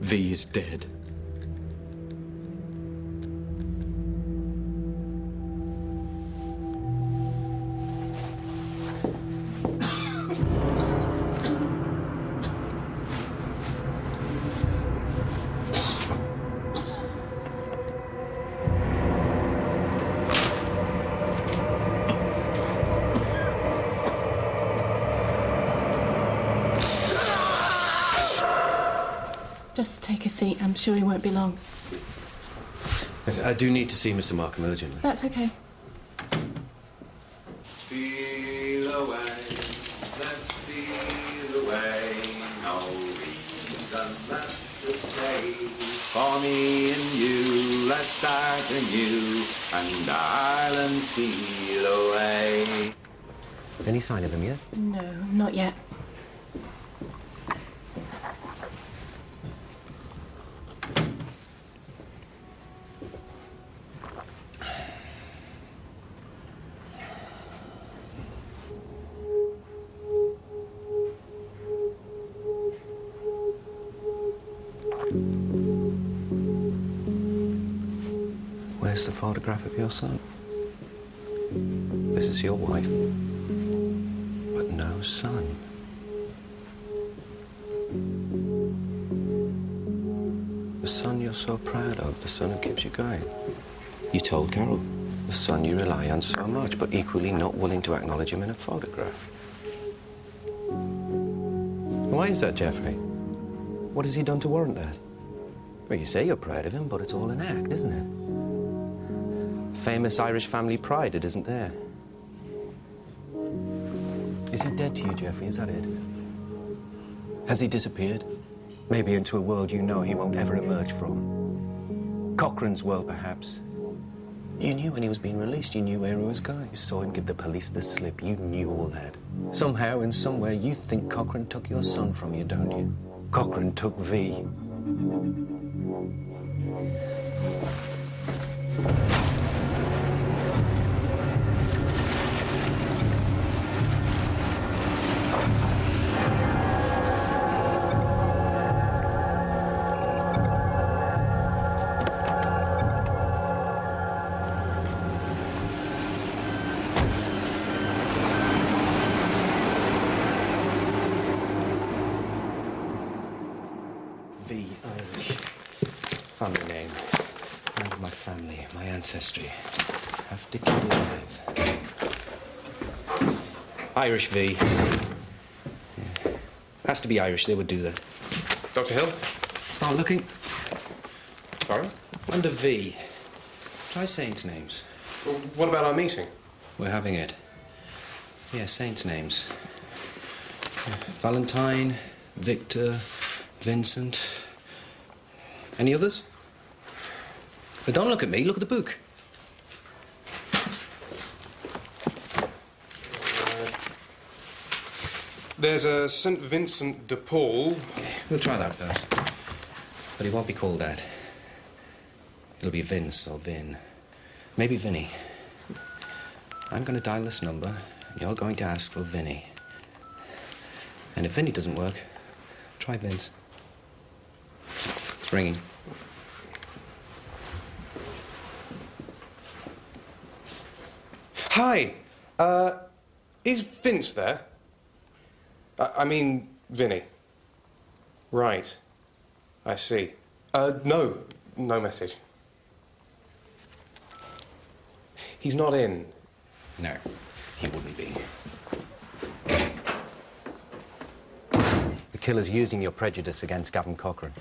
V is dead. Just take a seat. I'm sure he won't be long. I do need to see Mr. Markham urgently. That's okay. Steal away, let's steal away. No reason left to say. For me and you, let's start anew, and Ireland steal away. Any sign of him yet? No, not yet. Where's the photograph of your son? This is your wife, but no son. The son you're so proud of, the son who keeps you going. You told Carol. The son you rely on so much, but equally not willing to acknowledge him in a photograph. Why is that, Geoffrey? What has he done to warrant that? Well, you say you're proud of him, but it's all an act, isn't it? Famous Irish family pride, it isn't there. Is he dead to you, Geoffrey? Is that it? Has he disappeared? Maybe into a world you know he won't ever emerge from. Cochran's world, perhaps. You knew when he was being released, you knew where he was going. You saw him give the police the slip, you knew all that. Somehow, in somewhere, you think Cochran took your son from you, don't you? Cochran took V. Family name. Name of my family, my ancestry. Have to keep it alive. Irish V. Yeah. Has to be Irish, they would do that. Dr. Hill? Start looking. Sorry? Under V. Try saints' names. Well, what about our meeting? We're having it. Yeah, saints' names. Valentine, Victor, Vincent. Any others? But don't look at me, look at the book. There's a St. Vincent de Paul. We'll try that first. But he won't be called that. It'll be Vince or Vin. Maybe Vinny. I'm going to dial this number, and you're going to ask for Vinny. And if Vinny doesn't work, try Vince. It's ringing. Hi. Is Vince there? I mean, Vinny. Right. I see. No message. He's not in. No, he wouldn't be. The killer's using your prejudice against Gavin Cochran.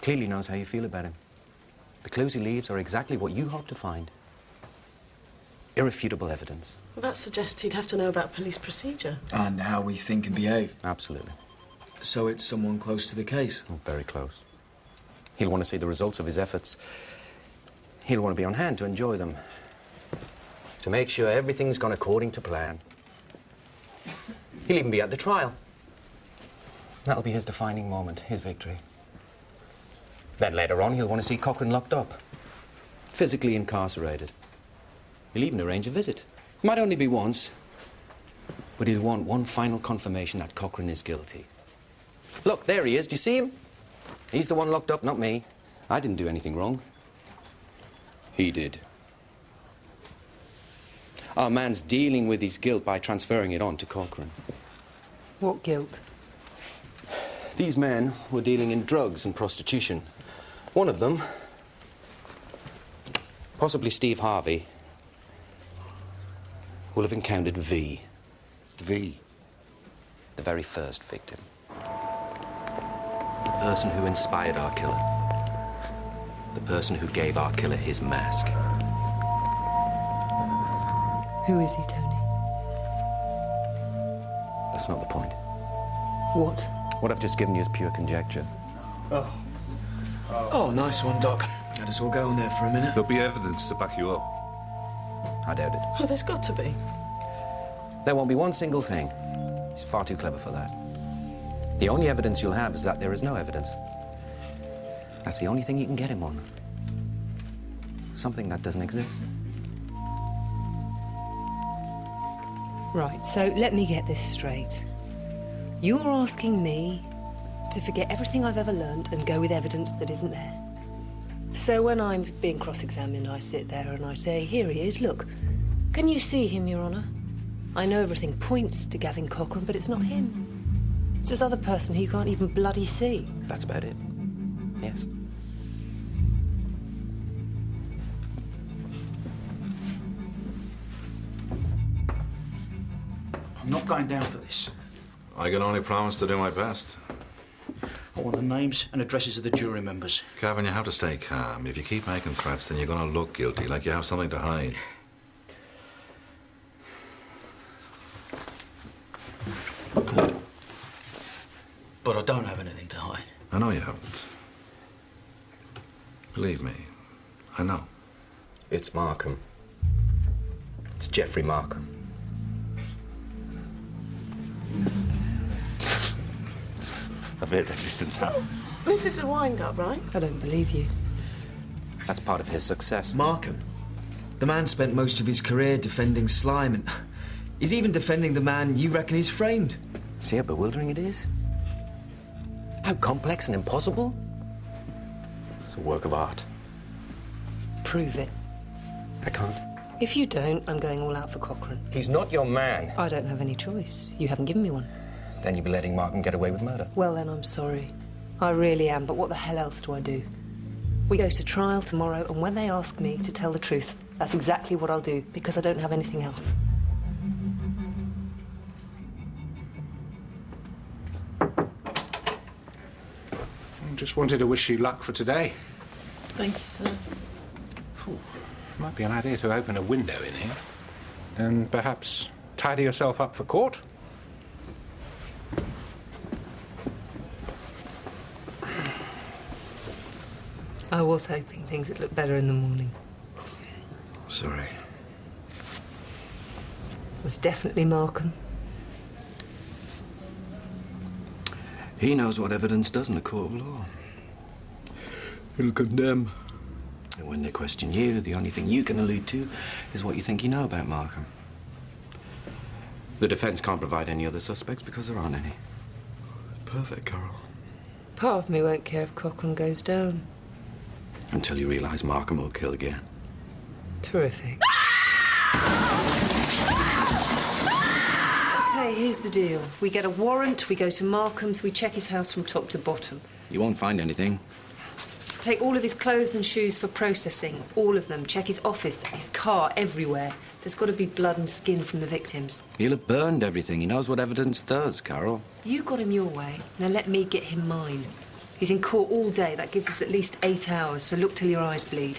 Clearly knows how you feel about him. The clues he leaves are exactly what you hope to find. Irrefutable evidence. Well, that suggests he'd have to know about police procedure. And how we think and behave. Absolutely. So it's someone close to the case? Oh, very close. He'll want to see the results of his efforts. He'll want to be on hand to enjoy them. To make sure everything's gone according to plan. He'll even be at the trial. That'll be his defining moment, his victory. Then later on, he'll want to see Cochran locked up. Physically incarcerated. He'll even arrange a visit. Might only be once, but he'll want one final confirmation that Cochran is guilty. Look, there he is. Do you see him? He's the one locked up, not me. I didn't do anything wrong. He did. Our man's dealing with his guilt by transferring it on to Cochran. What guilt? These men were dealing in drugs and prostitution. One of them, possibly Steve Harvey, will have encountered V. V? The very first victim. The person who inspired our killer. The person who gave our killer his mask. Who is he, Tony? That's not the point. What? What I've just given you is pure conjecture. Oh, nice one, Doc. Had us all go in there for a minute. There'll be evidence to back you up. I doubt it. Oh, there's got to be. There won't be one single thing. He's far too clever for that. The only evidence you'll have is that there is no evidence. That's the only thing you can get him on. Something that doesn't exist. Right, so let me get this straight. You're asking me to forget everything I've ever learned and go with evidence that isn't there. So when I'm being cross-examined, I sit there and I say, here he is, look. Can you see him, Your Honour? I know everything points to Gavin Cochran, but it's not him. It's this other person who you can't even bloody see. That's about it. Yes. I'm not going down for this. I can only promise to do my best. I want the names and addresses of the jury members. Gavin, you have to stay calm. If you keep making threats, then you're going to look guilty, like you have something to hide. But I don't have anything to hide. I know you haven't. Believe me, I know. It's Markham. It's Jeffrey Markham. I've heard everything now. This is a wind-up, right? I don't believe you. That's part of his success. Markham. The man spent most of his career defending slime, and he's even defending the man you reckon he's framed. See how bewildering it is? How complex and impossible? It's a work of art. Prove it. I can't. If you don't, I'm going all out for Cochran. He's not your man. I don't have any choice. You haven't given me one. Then you'd be letting Markham get away with murder. Well, then I'm sorry. I really am, but what the hell else do I do? We go to trial tomorrow, and when they ask me to tell the truth, that's exactly what I'll do, because I don't have anything else. I just wanted to wish you luck for today. Thank you, sir. Might be an idea to open a window in here and perhaps tidy yourself up for court. I was hoping things would look better in the morning. Sorry. It was definitely Markham. He knows what evidence does in a court of law. He'll condemn. And when they question you, the only thing you can allude to is what you think you know about Markham. The defense can't provide any other suspects because there aren't any. Perfect, Carol. Part of me won't care if Cochran goes down. Until you realize Markham will kill again. Terrific. Okay, here's the deal. We get a warrant, we go to Markham's, we check his house from top to bottom. You won't find anything. Take all of his clothes and shoes for processing. All of them. Check his office, his car, everywhere. There's got to be blood and skin from the victims. He'll have burned everything. He knows what evidence does, Carol. You got him your way. Now let me get him mine. He's in court all day. That gives us at least 8 hours, so look till your eyes bleed.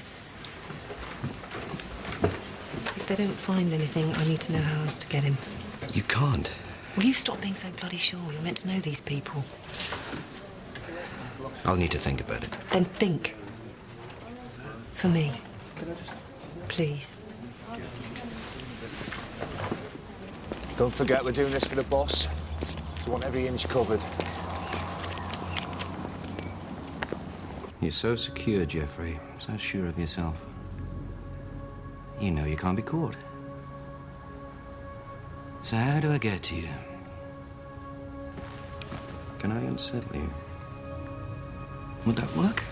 If they don't find anything, I need to know how else to get him. You can't. Will you stop being so bloody sure? You're meant to know these people. I'll need to think about it. Then think. For me. Please. Don't forget we're doing this for the boss. So we want every inch covered. You're so secure, Jeffrey. So sure of yourself. You know you can't be caught. So how do I get to you? Can I unsettle you? Would that work?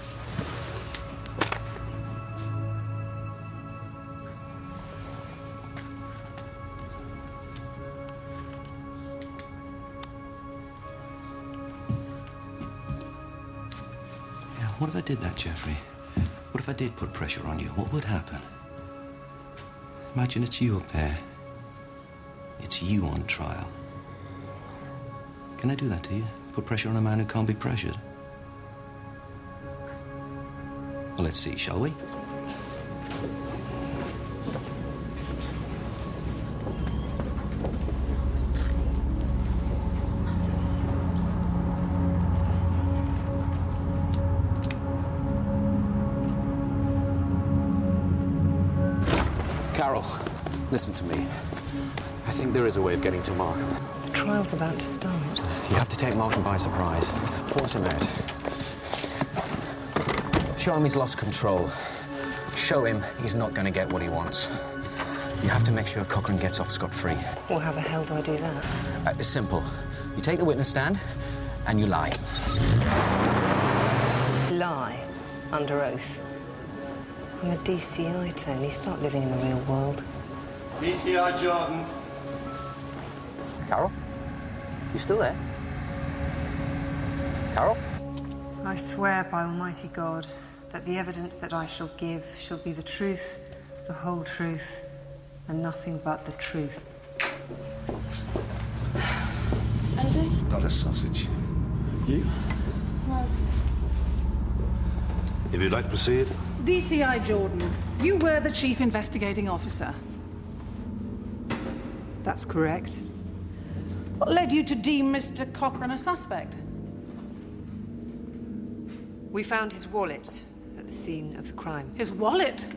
Yeah, what if I did that, Jeffrey? What if I did put pressure on you? What would happen? Imagine it's you up there. It's you on trial. Can I do that to you? Put pressure on a man who can't be pressured? Well, let's see, shall we? Carol, listen to me. I think there is a way of getting to Markham. The trial's about to start. You have to take Markham by surprise. Force him out. Show him he's lost control. Show him he's not going to get what he wants. You have to make sure Cochran gets off scot-free. Well, how the hell do I do that? It's simple. You take the witness stand and you lie. Lie. Under oath. I'm a DCI, Tony. Start living in the real world. DCI Jordan. Carol? You still there? Carol? I swear by Almighty God that the evidence that I shall give shall be the truth, the whole truth, and nothing but the truth. Andy? Not a sausage. You? No. If you'd like to proceed. DCI Jordan, you were the chief investigating officer. That's correct. What led you to deem Mr. Cochran a suspect? We found his wallet at the scene of the crime. His wallet?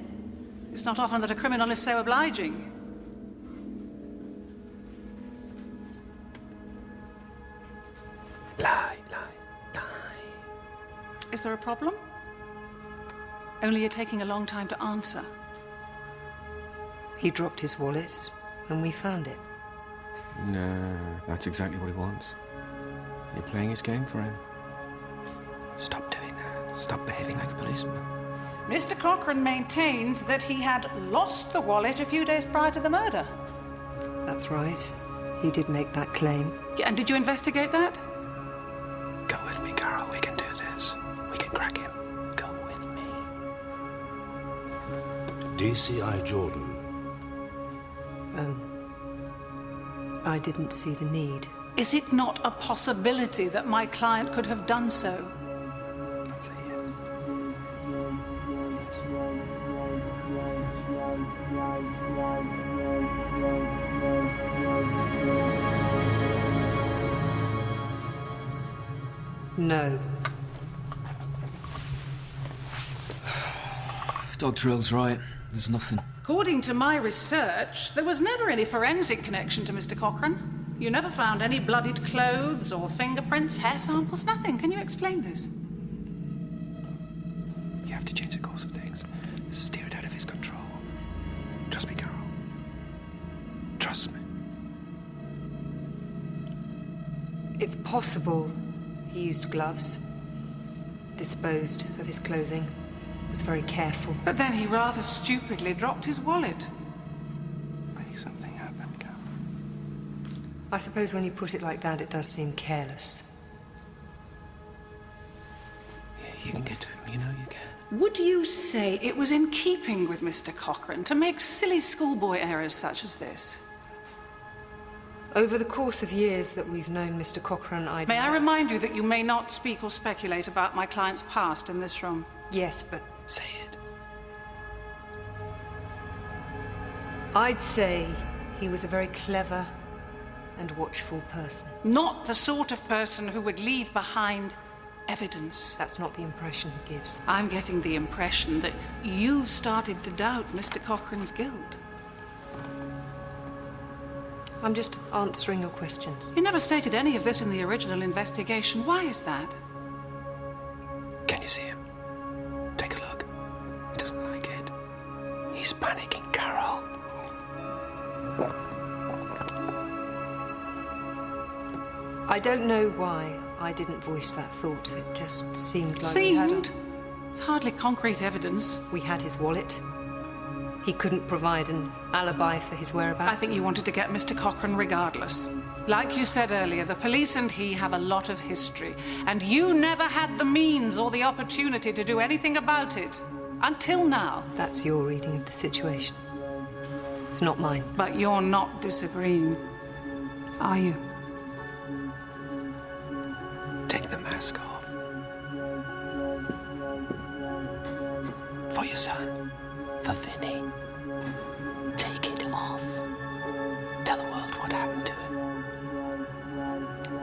It's not often that a criminal is so obliging. Lie. Is there a problem? Only you're taking a long time to answer. He dropped his wallet, and we found it. No, that's exactly what he wants. You're playing his game for him. Stop doing that. Stop behaving like a policeman. Mr. Cochran maintains that he had lost the wallet a few days prior to the murder. That's right. He did make that claim. Yeah, and did you investigate that? Go with me, Carol. We can do this. We can crack him. Go with me. DCI Jordan. I didn't see the need. Is it not a possibility that my client could have done so? No. Dr. Hill's right. There's nothing. According to my research, there was never any forensic connection to Mr. Cochran. You never found any bloodied clothes or fingerprints, hair samples, nothing. Can you explain this? You have to change the course of things. Steer it out of his control. Trust me, Carol. Trust me. It's possible he used gloves, disposed of his clothing, was very careful. But then he rather stupidly dropped his wallet. Make something happen, Carol. I suppose when you put it like that, it does seem careless. Yeah, you can get to him. You know you can. Would you say it was in keeping with Mr. Cochran to make silly schoolboy errors such as this? Over the course of years that we've known Mr. Cochran, May I remind you that you may not speak or speculate about my client's past in this room? Yes, but... Say it. I'd say he was a very clever and watchful person. Not the sort of person who would leave behind evidence. That's not the impression he gives. I'm getting the impression that you've started to doubt Mr. Cochran's guilt. I'm just answering your questions. You never stated any of this in the original investigation. Why is that? Can you see him? Take a look. He doesn't like it. He's panicking, Carol. I don't know why I didn't voice that thought. It just seemed like we had... It's hardly concrete evidence. We had his wallet. He couldn't provide an alibi for his whereabouts. I think you wanted to get Mr. Cochran regardless. Like you said earlier, the police and he have a lot of history, and you never had the means or the opportunity to do anything about it. Until now. That's your reading of the situation. It's not mine. But you're not disagreeing, are you? Take the mask off. For your son. For Vinny. Take it off. Tell the world what happened to him.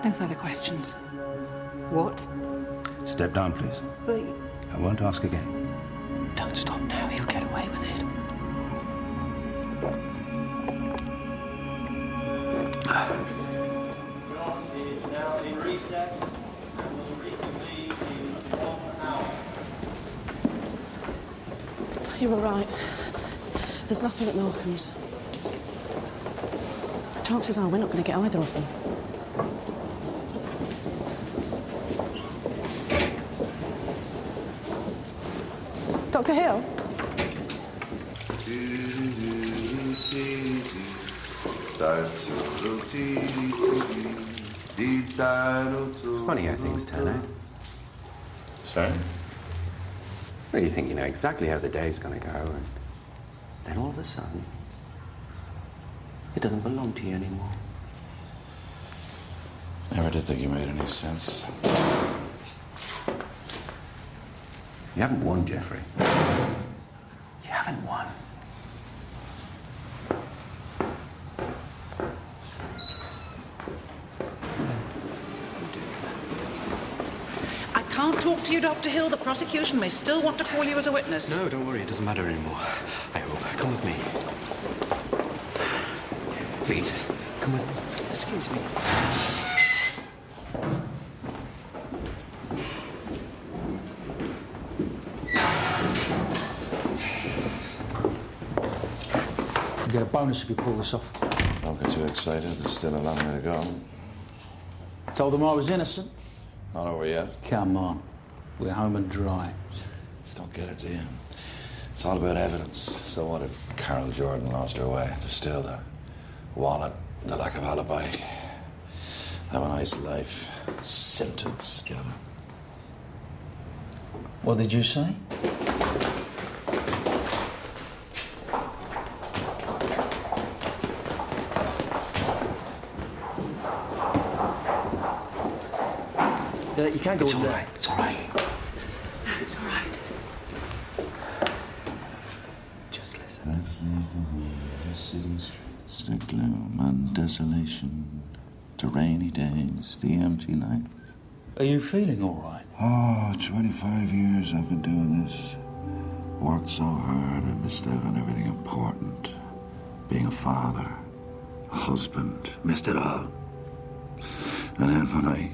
No further questions. What? Step down, please. But... I won't ask again. Don't stop now. He'll get away with it. It is now in recess and will reconvene in 1 hour. You were right. There's nothing at Markham's. Chances are we're not going to get either of them. Dr. Hill? Funny how things turn out. Sorry? Well, you think you know exactly how the day's going to go, and then all of a sudden, it doesn't belong to you anymore. Never did think you made any sense. You haven't won, Jeffrey. You haven't won. I can't talk to you, Dr. Hill, the prosecution may still want to call you as a witness. No, don't worry. It doesn't matter anymore. I hope. Come with me. Please, come with me. Excuse me. You get a bonus if you pull this off. Don't get too excited. There's still a long way to go. Told them I was innocent. Not over yet. Come on. We're home and dry. Just don't get it to you. It's all about evidence. So what if Carol Jordan lost her way? There's still the wallet, the lack of alibi. Have a nice life. Sentence, Gavin. What did you say? You can't go It's in all there. right. It's all right. No, it's all right. Just listen. The city streets, the gloom and desolation, the rainy days, the empty night. Are you feeling all right? Oh, 25 years I've been doing this. Worked so hard, I missed out on everything important. Being a father, a husband, missed it all. And then when I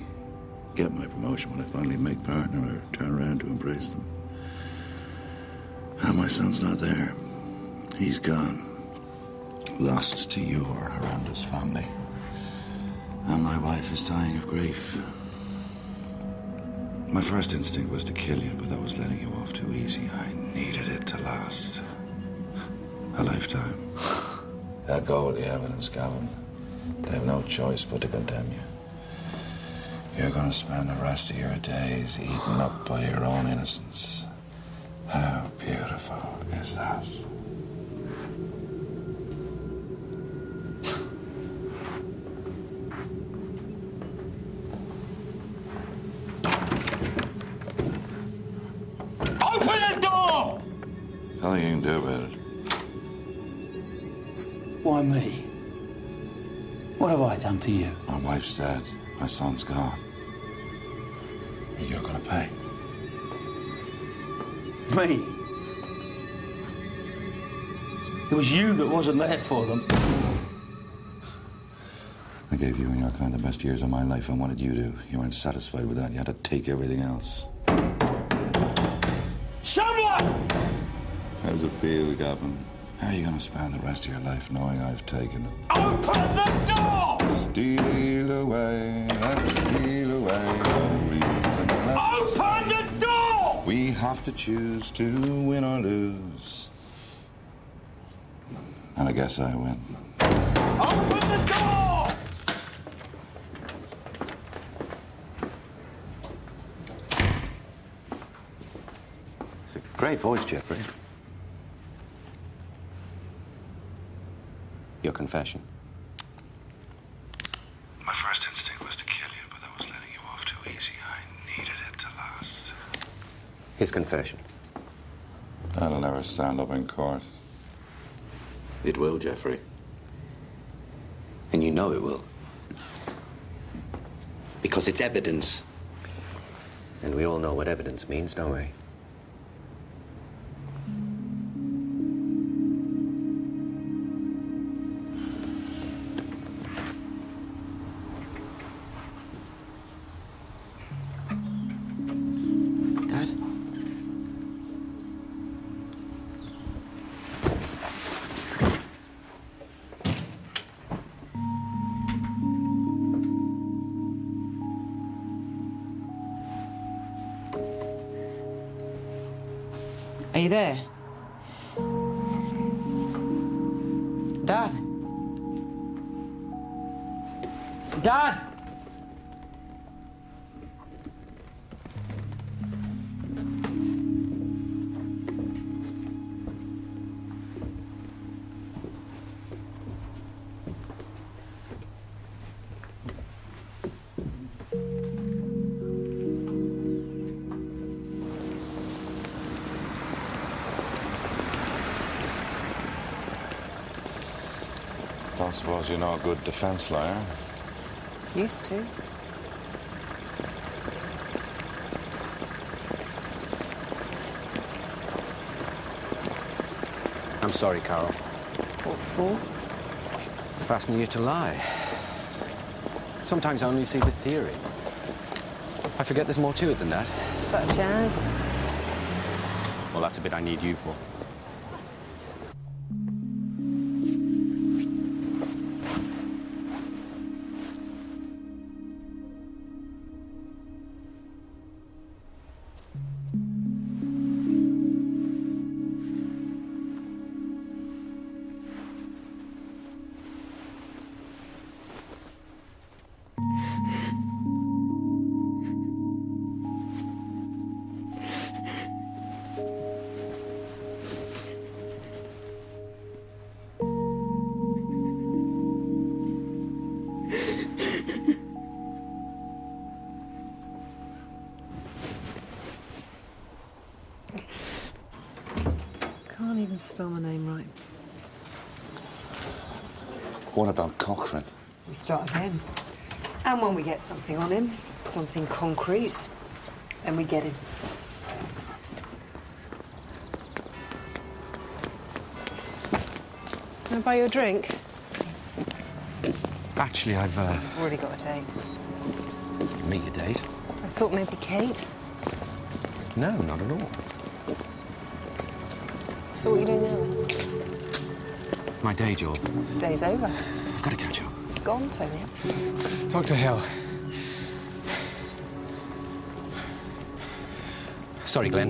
get my promotion, when I finally make partner, I turn around to embrace them. And my son's not there. He's gone. Lost to your horrendous family. And my wife is dying of grief. My first instinct was to kill you, but that was letting you off too easy. I needed it to last a lifetime. Let go with the evidence, Gavin. They have no choice but to condemn you. You're going to spend the rest of your days eaten up by your own innocence. How beautiful is that? Open the door! Nothing you can do about it. Why me? What have I done to you? My wife's dead. My son's gone. You're gonna pay. Me? It was you that wasn't there for them. I gave you and your kind the best years of my life, and what did you do? You weren't satisfied with that. You had to take everything else. Someone! How does it feel, Gavin? How are you gonna spend the rest of your life knowing I've taken it? Open the door! Steal away, let's steal away. No reason left. Open the door! We have to choose to win or lose. And I guess I win. Open the door! It's a great voice, Jeffrey. Your confession. My first instinct was to kill you, but that was letting you off too easy. I needed it to last. His confession. That'll never stand up in court. It will, Jeffrey. And you know it will. Because it's evidence. And we all know what evidence means, don't we? Dad? Are you there? Dad? Dad? Don't suppose you know a good defense lawyer? Used to. I'm sorry, Carol. What for? For asking you to lie. Sometimes I only see the theory. I forget there's more to it than that. Such as? Well, that's a bit I need you for. Can't even spell my name right. What about Cochran? We start again. And when we get something on him, something concrete, then we get him. Can I buy you a drink? Actually, I've, Already got a date. me a date. I thought maybe Kate. No, not at all. So what are you doing now, then? My day job. Day's over. I've got to catch up. It's gone, Tony. Talk to hell. Sorry, Glenn.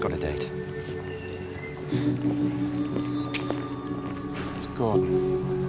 Got a date. It's gone.